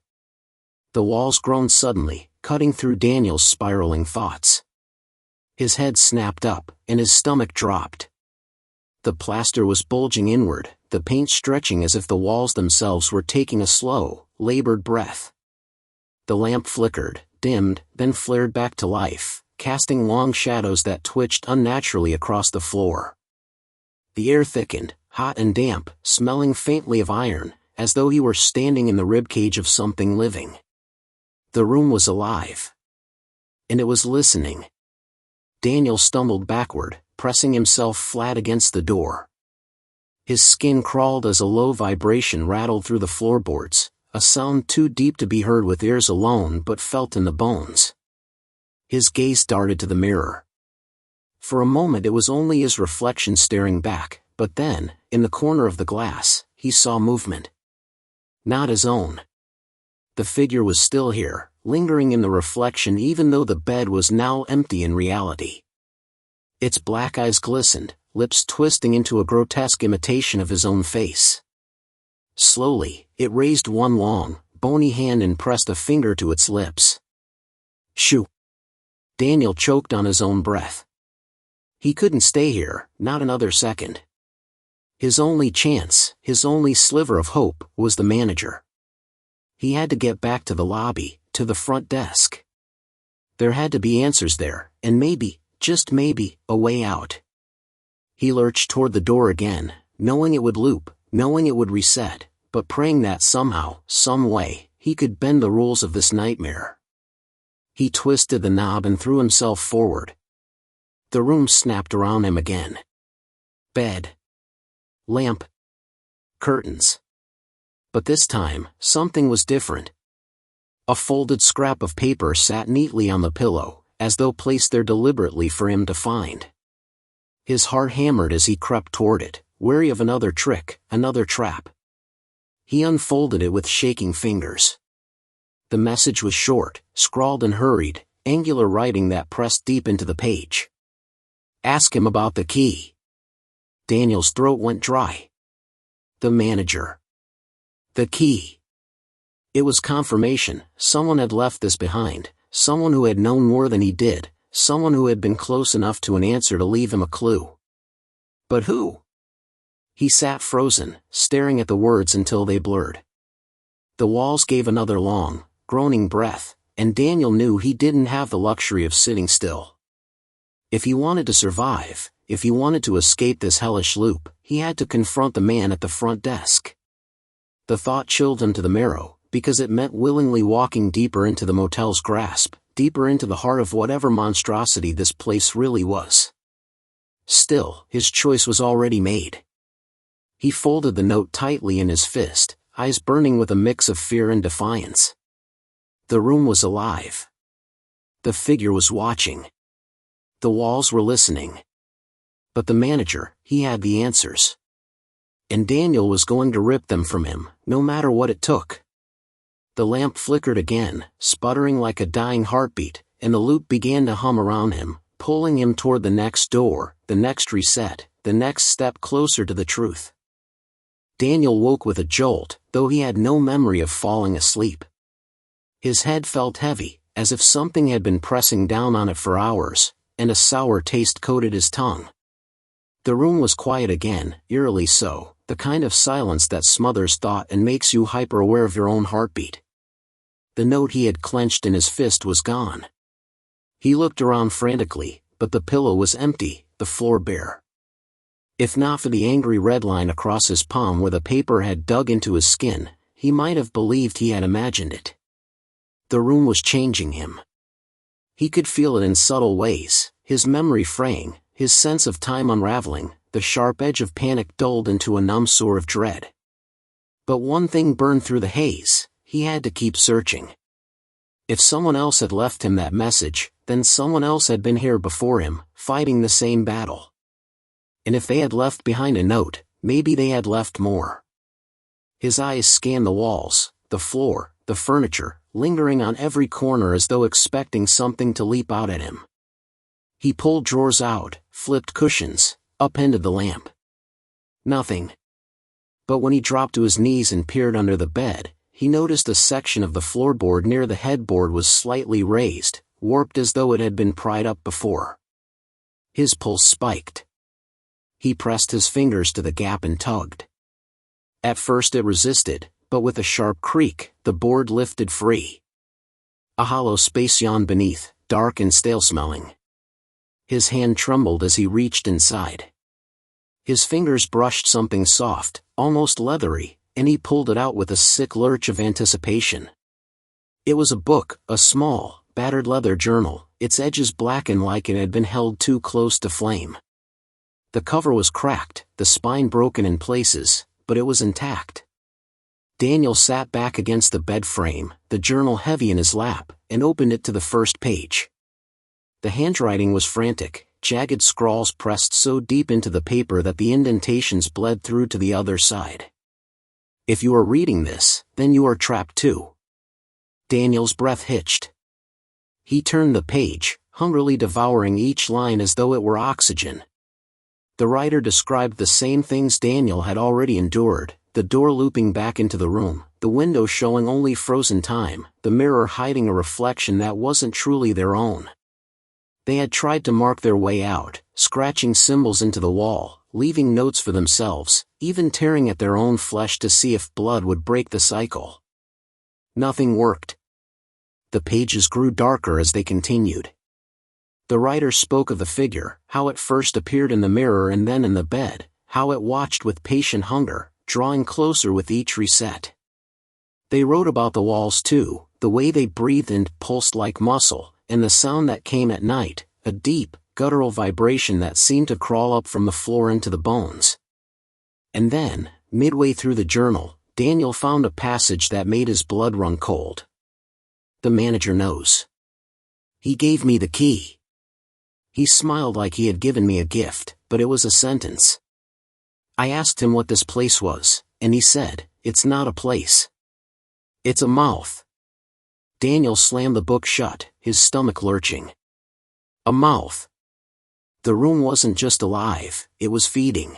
The walls groaned suddenly, cutting through Daniel's spiraling thoughts. His head snapped up, and his stomach dropped. The plaster was bulging inward, the paint stretching as if the walls themselves were taking a slow, labored breath. The lamp flickered, dimmed, then flared back to life, casting long shadows that twitched unnaturally across the floor. The air thickened, hot and damp, smelling faintly of iron, as though he were standing in the ribcage of something living. The room was alive. And it was listening. Daniel stumbled backward, pressing himself flat against the door. His skin crawled as a low vibration rattled through the floorboards, a sound too deep to be heard with ears alone but felt in the bones. His gaze darted to the mirror. For a moment it was only his reflection staring back, but then, in the corner of the glass, he saw movement. Not his own. The figure was still here, lingering in the reflection even though the bed was now empty in reality. Its black eyes glistened, lips twisting into a grotesque imitation of his own face. Slowly, it raised one long, bony hand and pressed a finger to its lips. Shoo! Daniel choked on his own breath. He couldn't stay here, not another second. His only chance, his only sliver of hope, was the manager. He had to get back to the lobby, to the front desk. There had to be answers there, and maybe, just maybe, a way out. He lurched toward the door again, knowing it would loop, knowing it would reset, but praying that somehow, some way, he could bend the rules of this nightmare. He twisted the knob and threw himself forward. The room snapped around him again. Bed. Lamp. Curtains. But this time, something was different. A folded scrap of paper sat neatly on the pillow, as though placed there deliberately for him to find. His heart hammered as he crept toward it, wary of another trick, another trap. He unfolded it with shaking fingers. The message was short, scrawled and hurried, angular writing that pressed deep into the page. Ask him about the key. Daniel's throat went dry. The manager. The key. It was confirmation, someone had left this behind, someone who had known more than he did, someone who had been close enough to an answer to leave him a clue. But who? He sat frozen, staring at the words until they blurred. The walls gave another long, groaning breath, and Daniel knew he didn't have the luxury of sitting still. If he wanted to survive, if he wanted to escape this hellish loop, he had to confront the man at the front desk. The thought chilled him to the marrow, because it meant willingly walking deeper into the motel's grasp, deeper into the heart of whatever monstrosity this place really was. Still, his choice was already made. He folded the note tightly in his fist, eyes burning with a mix of fear and defiance. The room was alive. The figure was watching. The walls were listening. But the manager, he had the answers. And Daniel was going to rip them from him, no matter what it took. The lamp flickered again, sputtering like a dying heartbeat, and the loop began to hum around him, pulling him toward the next door, the next reset, the next step closer to the truth. Daniel woke with a jolt, though he had no memory of falling asleep. His head felt heavy, as if something had been pressing down on it for hours, and a sour taste coated his tongue. The room was quiet again, eerily so, the kind of silence that smothers thought and makes you hyper-aware of your own heartbeat. The note he had clenched in his fist was gone. He looked around frantically, but the pillow was empty, the floor bare. If not for the angry red line across his palm where the paper had dug into his skin, he might have believed he had imagined it. The room was changing him. He could feel it in subtle ways, his memory fraying, his sense of time unraveling, the sharp edge of panic dulled into a numb sore of dread. But one thing burned through the haze: he had to keep searching. If someone else had left him that message, then someone else had been here before him, fighting the same battle. And if they had left behind a note, maybe they had left more. His eyes scanned the walls, the floor, the furniture, lingering on every corner as though expecting something to leap out at him. He pulled drawers out, flipped cushions, upended the lamp. Nothing. But when he dropped to his knees and peered under the bed, he noticed a section of the floorboard near the headboard was slightly raised, warped as though it had been pried up before. His pulse spiked. He pressed his fingers to the gap and tugged. At first it resisted, but with a sharp creak, the board lifted free. A hollow space yawned beneath, dark and stale-smelling. His hand trembled as he reached inside. His fingers brushed something soft, almost leathery, and he pulled it out with a sick lurch of anticipation. It was a book, a small, battered leather journal, its edges blackened like it had been held too close to flame. The cover was cracked, the spine broken in places, but it was intact. Daniel sat back against the bed frame, the journal heavy in his lap, and opened it to the first page. The handwriting was frantic, jagged scrawls pressed so deep into the paper that the indentations bled through to the other side. If you are reading this, then you are trapped too. Daniel's breath hitched. He turned the page, hungrily devouring each line as though it were oxygen. The writer described the same things Daniel had already endured: the door looping back into the room, the window showing only frozen time, the mirror hiding a reflection that wasn't truly their own. They had tried to mark their way out, scratching symbols into the wall, leaving notes for themselves, even tearing at their own flesh to see if blood would break the cycle. Nothing worked. The pages grew darker as they continued. The writer spoke of the figure, how it first appeared in the mirror and then in the bed, how it watched with patient hunger, drawing closer with each reset. They wrote about the walls too, the way they breathed and pulsed like muscle, and the sound that came at night, a deep, guttural vibration that seemed to crawl up from the floor into the bones. And then, midway through the journal, Daniel found a passage that made his blood run cold. The manager knows. He gave me the key. He smiled like he had given me a gift, but it was a sentence. I asked him what this place was, and he said, "It's not a place. It's a mouth." Daniel slammed the book shut, his stomach lurching. A mouth. The room wasn't just alive, it was feeding.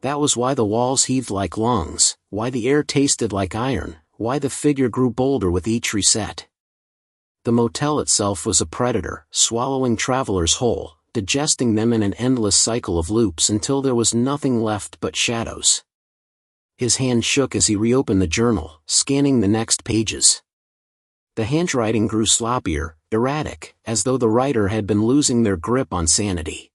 That was why the walls heaved like lungs, why the air tasted like iron, why the figure grew bolder with each reset. The motel itself was a predator, swallowing travelers whole, digesting them in an endless cycle of loops until there was nothing left but shadows. His hand shook as he reopened the journal, scanning the next pages. The handwriting grew sloppier, erratic, as though the writer had been losing their grip on sanity.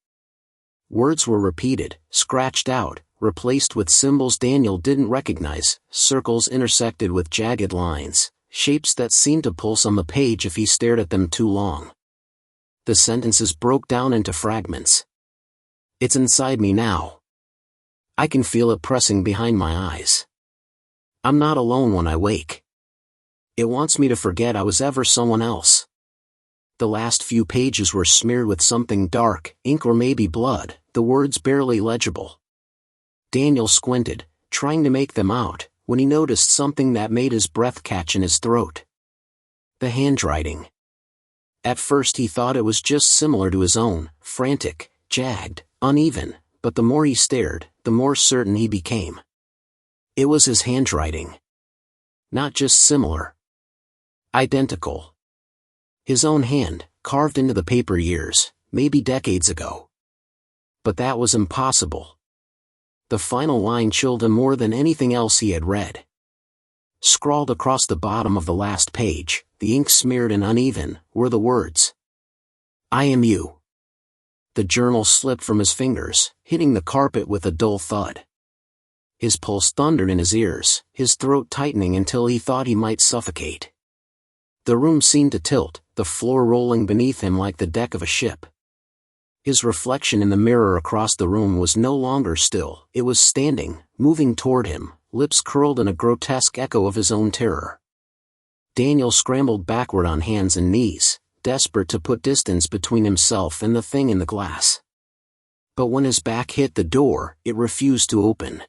Words were repeated, scratched out, replaced with symbols Daniel didn't recognize, circles intersected with jagged lines, shapes that seemed to pulse on the page if he stared at them too long. The sentences broke down into fragments. It's inside me now. I can feel it pressing behind my eyes. I'm not alone when I wake. It wants me to forget I was ever someone else. The last few pages were smeared with something dark, ink or maybe blood, the words barely legible. Daniel squinted, trying to make them out, when he noticed something that made his breath catch in his throat. The handwriting. At first he thought it was just similar to his own, frantic, jagged, uneven, but the more he stared, the more certain he became. It was his handwriting. Not just similar. Identical. His own hand, carved into the paper years, maybe decades ago. But that was impossible. The final line chilled him more than anything else he had read. Scrawled across the bottom of the last page, the ink smeared and uneven, were the words, "I am you." The journal slipped from his fingers, hitting the carpet with a dull thud. His pulse thundered in his ears, his throat tightening until he thought he might suffocate. The room seemed to tilt, the floor rolling beneath him like the deck of a ship. His reflection in the mirror across the room was no longer still, it was standing, moving toward him, lips curled in a grotesque echo of his own terror. Daniel scrambled backward on hands and knees, desperate to put distance between himself and the thing in the glass. But when his back hit the door, it refused to open.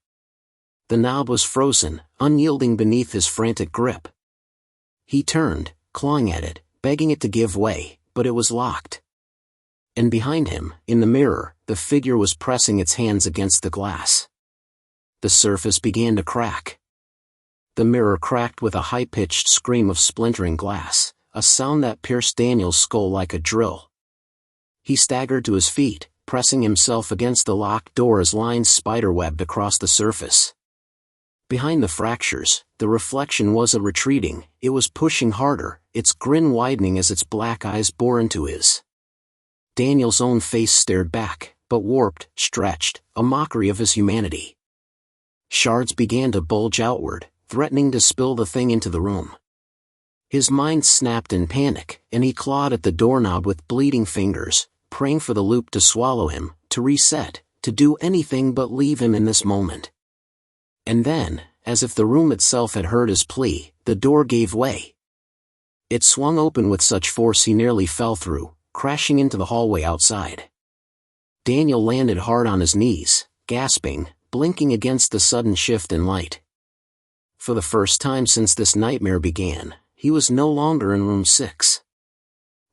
The knob was frozen, unyielding beneath his frantic grip. He turned, clawing at it, begging it to give way, but it was locked. And behind him, in the mirror, the figure was pressing its hands against the glass. The surface began to crack. The mirror cracked with a high-pitched scream of splintering glass, a sound that pierced Daniel's skull like a drill. He staggered to his feet, pressing himself against the locked door as lines spiderwebbed across the surface. Behind the fractures, the reflection wasn't retreating, it was pushing harder, its grin widening as its black eyes bore into his. Daniel's own face stared back, but warped, stretched, a mockery of his humanity. Shards began to bulge outward, threatening to spill the thing into the room. His mind snapped in panic, and he clawed at the doorknob with bleeding fingers, praying for the loop to swallow him, to reset, to do anything but leave him in this moment. And then, as if the room itself had heard his plea, the door gave way. It swung open with such force he nearly fell through, crashing into the hallway outside. Daniel landed hard on his knees, gasping, blinking against the sudden shift in light. For the first time since this nightmare began, he was no longer in room 6.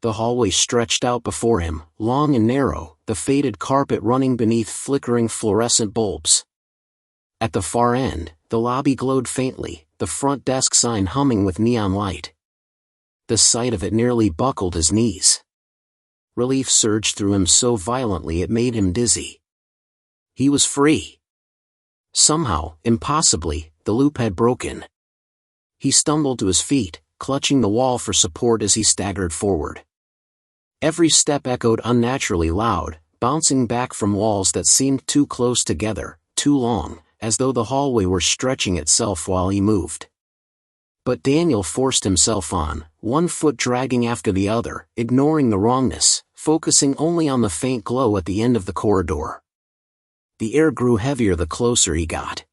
The hallway stretched out before him, long and narrow, the faded carpet running beneath flickering fluorescent bulbs. At the far end, the lobby glowed faintly, the front desk sign humming with neon light. The sight of it nearly buckled his knees. Relief surged through him so violently it made him dizzy. He was free. Somehow, impossibly, the loop had broken. He stumbled to his feet, clutching the wall for support as he staggered forward. Every step echoed unnaturally loud, bouncing back from walls that seemed too close together, too long, as though the hallway were stretching itself while he moved. But Daniel forced himself on, one foot dragging after the other, ignoring the wrongness, focusing only on the faint glow at the end of the corridor. The air grew heavier the closer he got.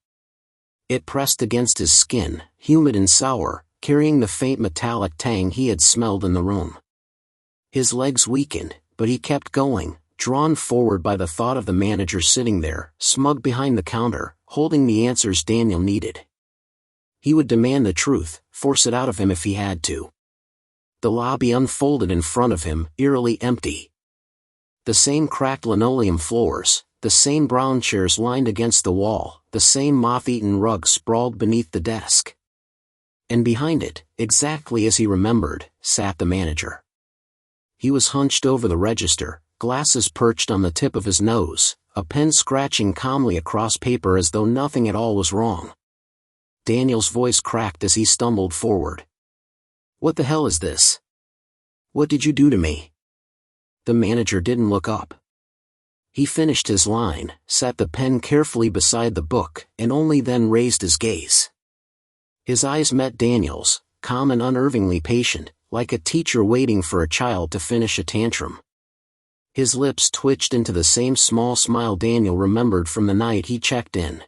It pressed against his skin, humid and sour, carrying the faint metallic tang he had smelled in the room. His legs weakened, but he kept going, drawn forward by the thought of the manager sitting there, smug behind the counter, holding the answers Daniel needed. He would demand the truth, force it out of him if he had to. The lobby unfolded in front of him, eerily empty. The same cracked linoleum floors, the same brown chairs lined against the wall, the same moth-eaten rug sprawled beneath the desk. And behind it, exactly as he remembered, sat the manager. He was hunched over the register, glasses perched on the tip of his nose, a pen scratching calmly across paper as though nothing at all was wrong. Daniel's voice cracked as he stumbled forward. "What the hell is this? What did you do to me?" The manager didn't look up. He finished his line, set the pen carefully beside the book, and only then raised his gaze. His eyes met Daniel's, calm and unnervingly patient, like a teacher waiting for a child to finish a tantrum. His lips twitched into the same small smile Daniel remembered from the night he checked in.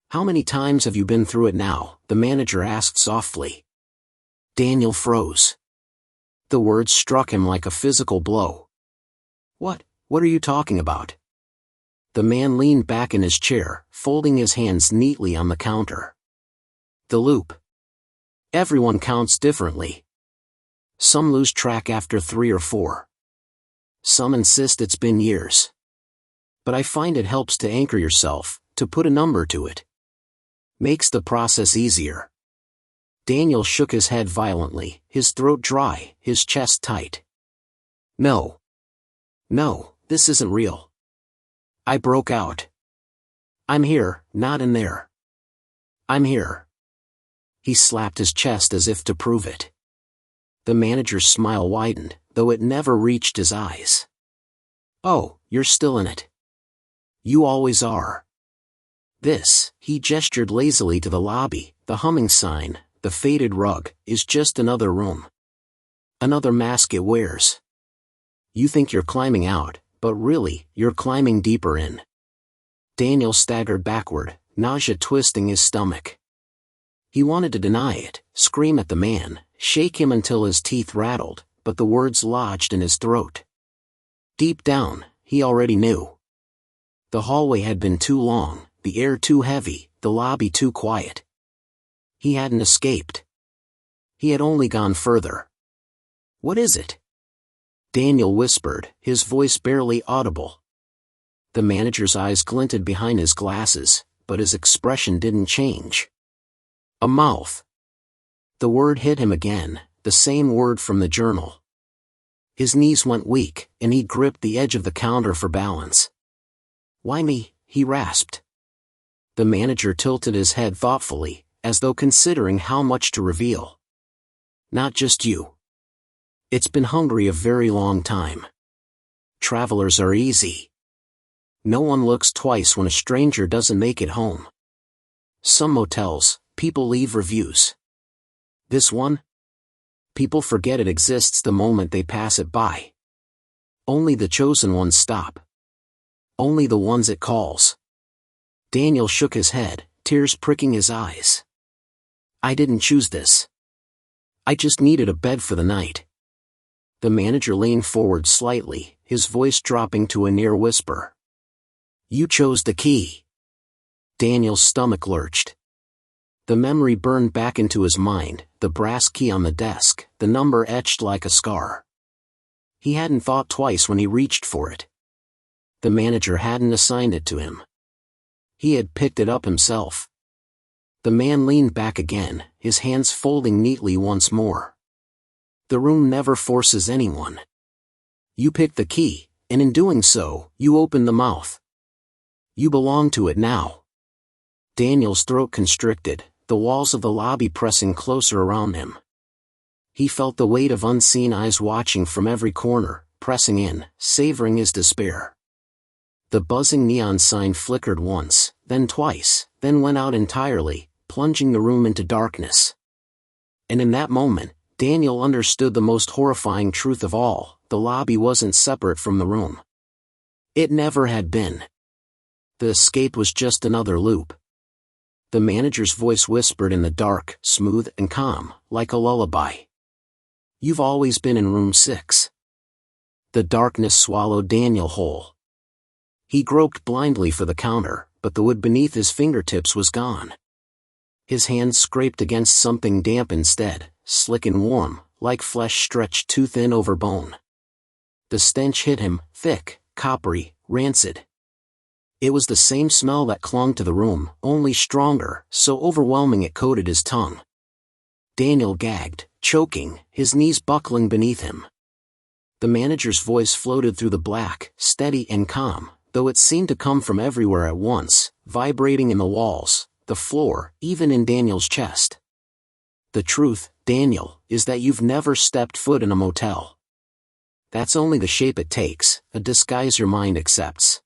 "How many times have you been through it now?" the manager asked softly. Daniel froze. The words struck him like a physical blow. What are you talking about? The man leaned back in his chair, folding his hands neatly on the counter. The loop. Everyone counts differently. Some lose track after 3 or 4. Some insist it's been years. But I find it helps to anchor yourself, to put a number to it. Makes the process easier. Daniel shook his head violently, his throat dry, his chest tight. No, this isn't real. I broke out. I'm here, not in there. I'm here. He slapped his chest as if to prove it. The manager's smile widened, though it never reached his eyes. Oh, you're still in it. You always are. This, he gestured lazily to the lobby, the humming sign, the faded rug, is just another room. Another mask it wears. You think you're climbing out, but really, you're climbing deeper in. Daniel staggered backward, nausea twisting his stomach. He wanted to deny it, scream at the man, shake him until his teeth rattled, but the words lodged in his throat. Deep down, he already knew. The hallway had been too long, the air too heavy, the lobby too quiet. He hadn't escaped. He had only gone further. What is it? Daniel whispered, his voice barely audible. The manager's eyes glinted behind his glasses, but his expression didn't change. A mouth. The word hit him again, the same word from the journal. His knees went weak, and he gripped the edge of the counter for balance. Why me? He rasped. The manager tilted his head thoughtfully, as though considering how much to reveal. Not just you. It's been hungry a very long time. Travelers are easy. No one looks twice when a stranger doesn't make it home. Some motels, people leave reviews. This one? People forget it exists the moment they pass it by. Only the chosen ones stop. Only the ones it calls. Daniel shook his head, tears pricking his eyes. I didn't choose this. I just needed a bed for the night. The manager leaned forward slightly, his voice dropping to a near whisper. You chose the key. Daniel's stomach lurched. The memory burned back into his mind, the brass key on the desk, the number etched like a scar. He hadn't thought twice when he reached for it. The manager hadn't assigned it to him. He had picked it up himself. The man leaned back again, his hands folding neatly once more. The room never forces anyone. You pick the key, and in doing so, you open the mouth. You belong to it now. Daniel's throat constricted, the walls of the lobby pressing closer around him. He felt the weight of unseen eyes watching from every corner, pressing in, savoring his despair. The buzzing neon sign flickered once, then twice, then went out entirely, plunging the room into darkness. And in that moment, Daniel understood the most horrifying truth of all: the lobby wasn't separate from the room. It never had been. The escape was just another loop. The manager's voice whispered in the dark, smooth and calm, like a lullaby. You've always been in room 6. The darkness swallowed Daniel whole. He groped blindly for the counter, but the wood beneath his fingertips was gone. His hands scraped against something damp instead, slick and warm, like flesh stretched too thin over bone. The stench hit him, thick, coppery, rancid. It was the same smell that clung to the room, only stronger, so overwhelming it coated his tongue. Daniel gagged, choking, his knees buckling beneath him. The manager's voice floated through the black, steady and calm, though it seemed to come from everywhere at once, vibrating in the walls, the floor, even in Daniel's chest. The truth, Daniel, is that you've never stepped foot in a motel. That's only the shape it takes, a disguise your mind accepts.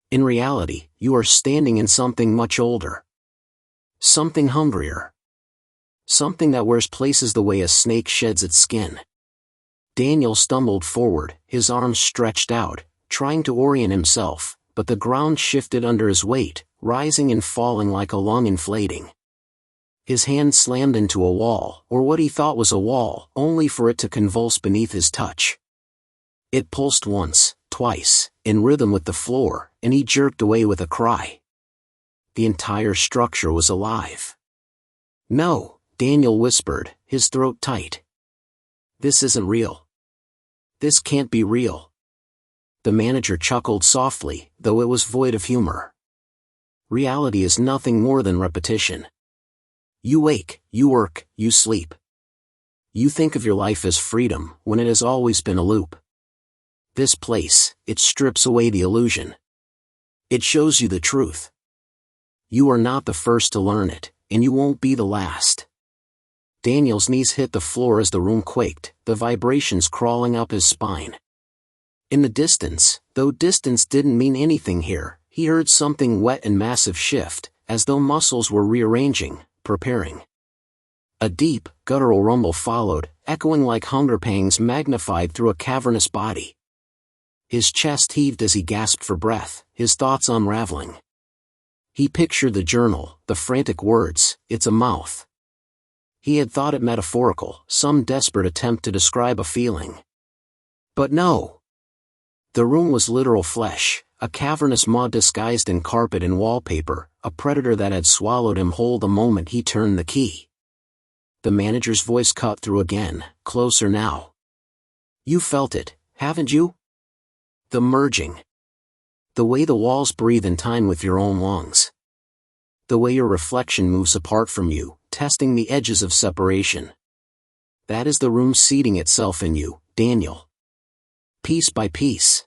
In reality, you are standing in something much older. Something hungrier. Something that wears places the way a snake sheds its skin. Daniel stumbled forward, his arms stretched out, trying to orient himself, but the ground shifted under his weight, rising and falling like a lung inflating. His hand slammed into a wall, or what he thought was a wall, only for it to convulse beneath his touch. It pulsed once, twice, in rhythm with the floor, and he jerked away with a cry. The entire structure was alive. "No," Daniel whispered, his throat tight. "This isn't real. This can't be real." The manager chuckled softly, though it was void of humor. "Reality is nothing more than repetition. You wake, you work, you sleep. You think of your life as freedom, when it has always been a loop. This place, it strips away the illusion. It shows you the truth. You are not the first to learn it, and you won't be the last." Daniel's knees hit the floor as the room quaked, the vibrations crawling up his spine. In the distance, though distance didn't mean anything here, he heard something wet and massive shift, as though muscles were rearranging, preparing. A deep, guttural rumble followed, echoing like hunger pangs magnified through a cavernous body. His chest heaved as he gasped for breath, his thoughts unraveling. He pictured the journal, the frantic words, "It's a mouth." He had thought it metaphorical, some desperate attempt to describe a feeling. But no. The room was literal flesh, a cavernous maw disguised in carpet and wallpaper, a predator that had swallowed him whole the moment he turned the key. The manager's voice cut through again, closer now. "You felt it, haven't you? The merging. The way the walls breathe in time with your own lungs. The way your reflection moves apart from you, testing the edges of separation. That is the room seating itself in you, Daniel. Piece by piece.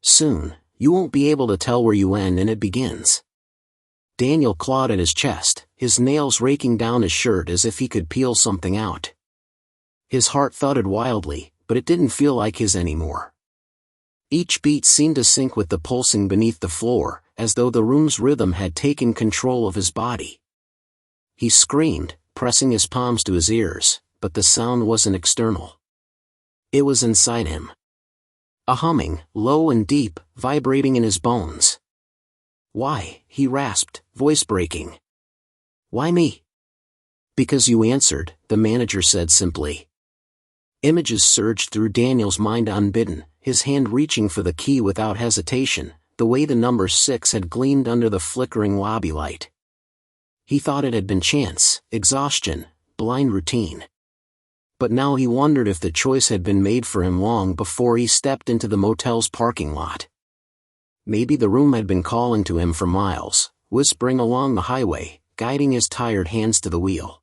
Soon, you won't be able to tell where you end and it begins." Daniel clawed at his chest, his nails raking down his shirt as if he could peel something out. His heart thudded wildly, but it didn't feel like his anymore. Each beat seemed to sync with the pulsing beneath the floor, as though the room's rhythm had taken control of his body. He screamed, pressing his palms to his ears, but the sound wasn't external. It was inside him. A humming, low and deep, vibrating in his bones. "Why?" he rasped, voice breaking. "Why me?" "Because you answered," the manager said simply. Images surged through Daniel's mind unbidden, his hand reaching for the key without hesitation, the way the number 6 had gleamed under the flickering lobby light. He thought it had been chance, exhaustion, blind routine. But now he wondered if the choice had been made for him long before he stepped into the motel's parking lot. Maybe the room had been calling to him for miles, whispering along the highway, guiding his tired hands to the wheel.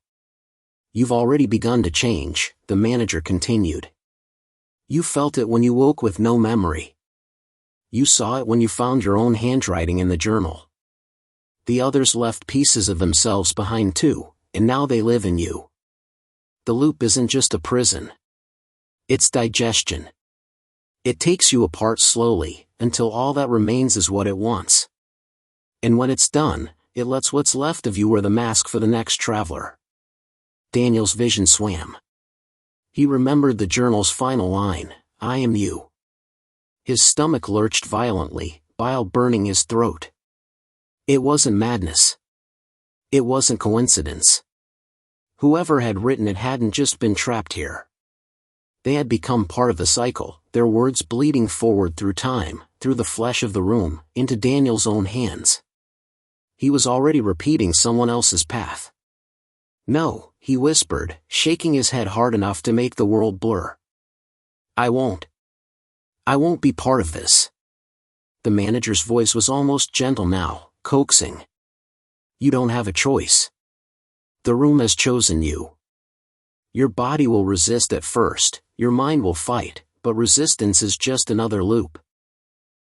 "You've already begun to change," the manager continued. "You felt it when you woke with no memory. You saw it when you found your own handwriting in the journal. The others left pieces of themselves behind too, and now they live in you. The loop isn't just a prison. It's digestion. It takes you apart slowly, until all that remains is what it wants. And when it's done, it lets what's left of you wear the mask for the next traveler." Daniel's vision swam. He remembered the journal's final line, "I am you." His stomach lurched violently, bile burning his throat. It wasn't madness. It wasn't coincidence. Whoever had written it hadn't just been trapped here. They had become part of the cycle, their words bleeding forward through time, through the flesh of the room, into Daniel's own hands. He was already repeating someone else's path. "No," he whispered, shaking his head hard enough to make the world blur. I won't be part of this." The manager's voice was almost gentle now, coaxing. "You don't have a choice. The room has chosen you. Your body will resist at first, your mind will fight, but resistance is just another loop.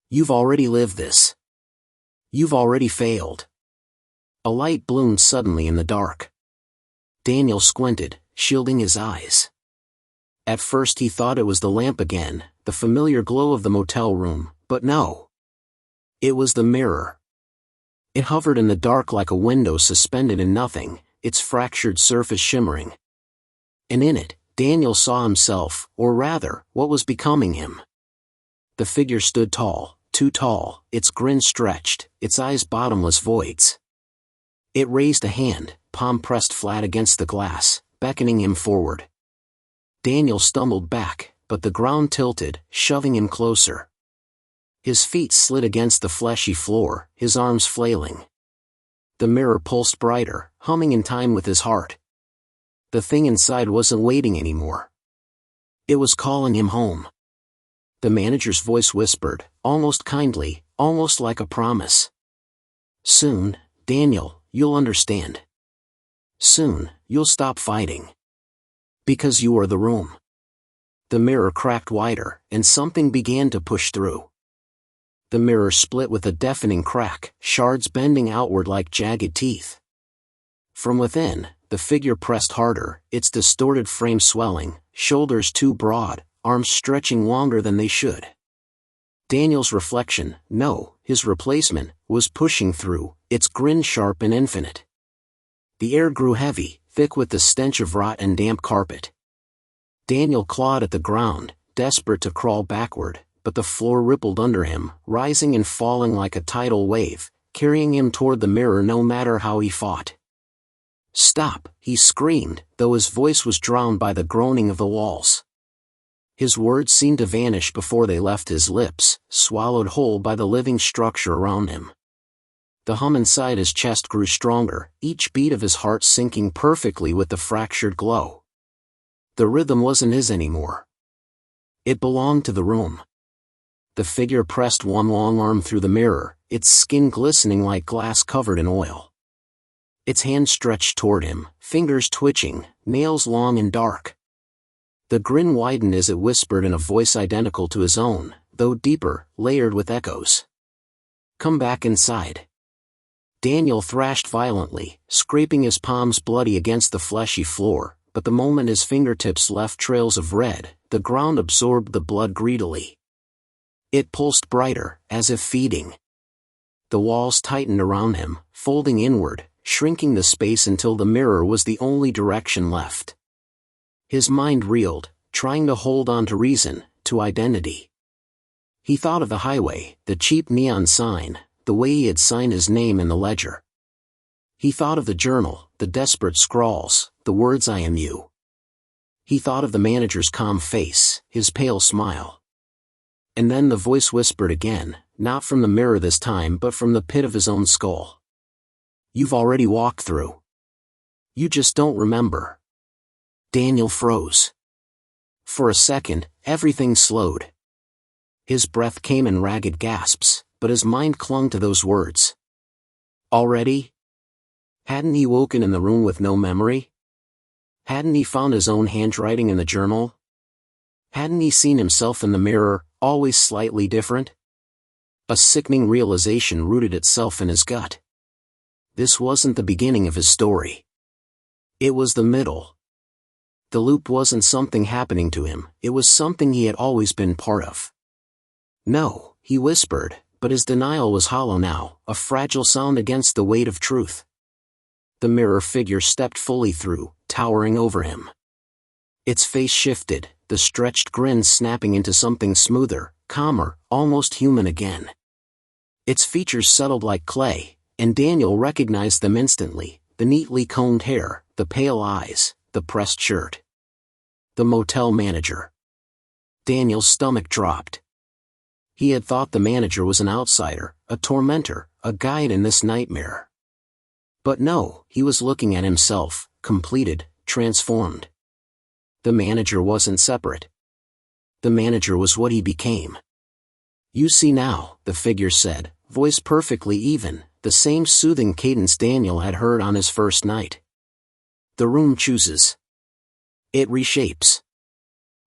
You've already lived this. You've already failed." A light bloomed suddenly in the dark. Daniel squinted, shielding his eyes. At first he thought it was the lamp again, the familiar glow of the motel room, but no. It was the mirror. It hovered in the dark like a window suspended in nothing, its fractured surface shimmering. And in it, Daniel saw himself, or rather, what was becoming him. The figure stood tall, too tall, its grin stretched, its eyes bottomless voids. It raised a hand, palm pressed flat against the glass, beckoning him forward. Daniel stumbled back, but the ground tilted, shoving him closer. His feet slid against the fleshy floor, his arms flailing. The mirror pulsed brighter, humming in time with his heart. The thing inside wasn't waiting anymore. It was calling him home. The manager's voice whispered, almost kindly, almost like a promise. Soon, Daniel, you'll understand. Soon, you'll stop fighting. Because you are the room. The mirror cracked wider, and something began to push through. The mirror split with a deafening crack, shards bending outward like jagged teeth. From within, the figure pressed harder, its distorted frame swelling, shoulders too broad, arms stretching longer than they should. Daniel's reflection, no, his replacement, was pushing through, its grin sharp and infinite. The air grew heavy, thick with the stench of rot and damp carpet. Daniel clawed at the ground, desperate to crawl backward, but the floor rippled under him, rising and falling like a tidal wave, carrying him toward the mirror no matter how he fought. Stop, he screamed, though his voice was drowned by the groaning of the walls. His words seemed to vanish before they left his lips, swallowed whole by the living structure around him. The hum inside his chest grew stronger, each beat of his heart syncing perfectly with the fractured glow. The rhythm wasn't his anymore. It belonged to the room. The figure pressed one long arm through the mirror, its skin glistening like glass covered in oil. Its hand stretched toward him, fingers twitching, nails long and dark. The grin widened as it whispered in a voice identical to his own, though deeper, layered with echoes. Come back inside. Daniel thrashed violently, scraping his palms bloody against the fleshy floor, but the moment his fingertips left trails of red, the ground absorbed the blood greedily. It pulsed brighter, as if feeding. The walls tightened around him, folding inward, shrinking the space until the mirror was the only direction left. His mind reeled, trying to hold on to reason, to identity. He thought of the highway, the cheap neon sign, the way he had signed his name in the ledger. He thought of the journal, the desperate scrawls, the words I am you. He thought of the manager's calm face, his pale smile. And then the voice whispered again, not from the mirror this time but from the pit of his own skull. You've already walked through. You just don't remember. Daniel froze. For a second, everything slowed. His breath came in ragged gasps, but his mind clung to those words. Already? Hadn't he woken in the room with no memory? Hadn't he found his own handwriting in the journal? Hadn't he seen himself in the mirror, always slightly different? A sickening realization rooted itself in his gut. This wasn't the beginning of his story. It was the middle. The loop wasn't something happening to him, it was something he had always been part of. No, he whispered, but his denial was hollow now, a fragile sound against the weight of truth. The mirror figure stepped fully through, towering over him. Its face shifted, the stretched grin snapping into something smoother, calmer, almost human again. Its features settled like clay, and Daniel recognized them instantly, the neatly combed hair, the pale eyes, the pressed shirt. The motel manager. Daniel's stomach dropped. He had thought the manager was an outsider, a tormentor, a guide in this nightmare. But no, he was looking at himself, completed, transformed. The manager wasn't separate. The manager was what he became. You see now, the figure said, voice perfectly even, the same soothing cadence Daniel had heard on his first night. The room chooses. It reshapes.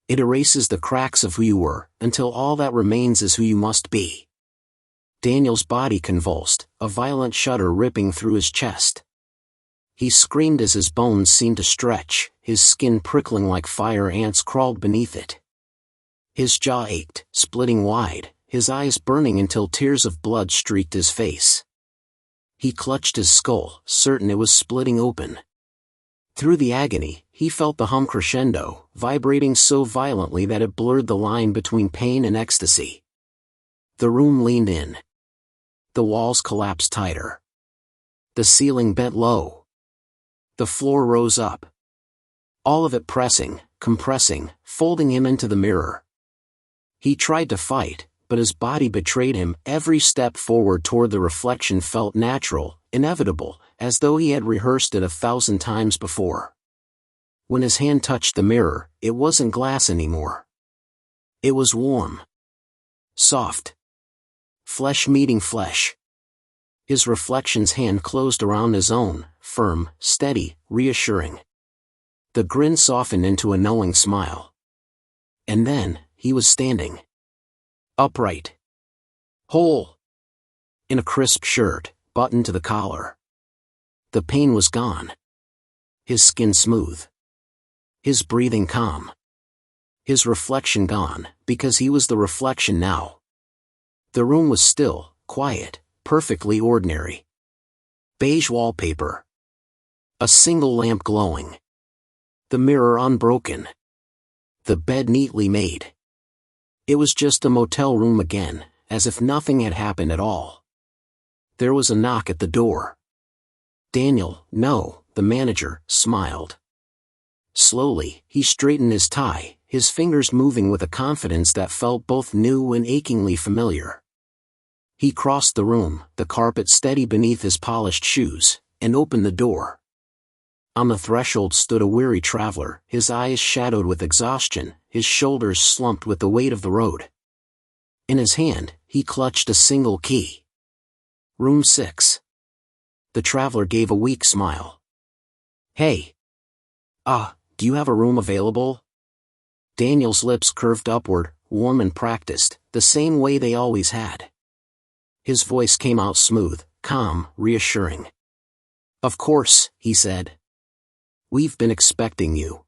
It erases the cracks of who you were, until all that remains is who you must be. Daniel's body convulsed, a violent shudder ripping through his chest. He screamed as his bones seemed to stretch, his skin prickling like fire ants crawled beneath it. His jaw ached, splitting wide, his eyes burning until tears of blood streaked his face. He clutched his skull, certain it was splitting open. Through the agony, he felt the hum crescendo, vibrating so violently that it blurred the line between pain and ecstasy. The room leaned in. The walls collapsed tighter. The ceiling bent low. The floor rose up. All of it pressing, compressing, folding him into the mirror. He tried to fight, but his body betrayed him. Every step forward toward the reflection felt natural, inevitable, as though he had rehearsed it 1,000 times before. When his hand touched the mirror, it wasn't glass anymore. It was warm. Soft. Flesh meeting flesh. His reflection's hand closed around his own, firm, steady, reassuring. The grin softened into a knowing smile. And then, he was standing. Upright. Whole. In a crisp shirt, buttoned to the collar. The pain was gone. His skin smooth. His breathing calm. His reflection gone, because he was the reflection now. The room was still, quiet, perfectly ordinary. Beige wallpaper. A single lamp glowing. The mirror unbroken. The bed neatly made. It was just a motel room again, as if nothing had happened at all. There was a knock at the door. Daniel, no, the manager, smiled. Slowly, he straightened his tie, his fingers moving with a confidence that felt both new and achingly familiar. He crossed the room, the carpet steady beneath his polished shoes, and opened the door. On the threshold stood a weary traveler, his eyes shadowed with exhaustion, his shoulders slumped with the weight of the road. In his hand, he clutched a single key. Room 6. The traveler gave a weak smile. Hey. Do you have a room available? Daniel's lips curved upward, warm and practiced, the same way they always had. His voice came out smooth, calm, reassuring. Of course, he said. We've been expecting you.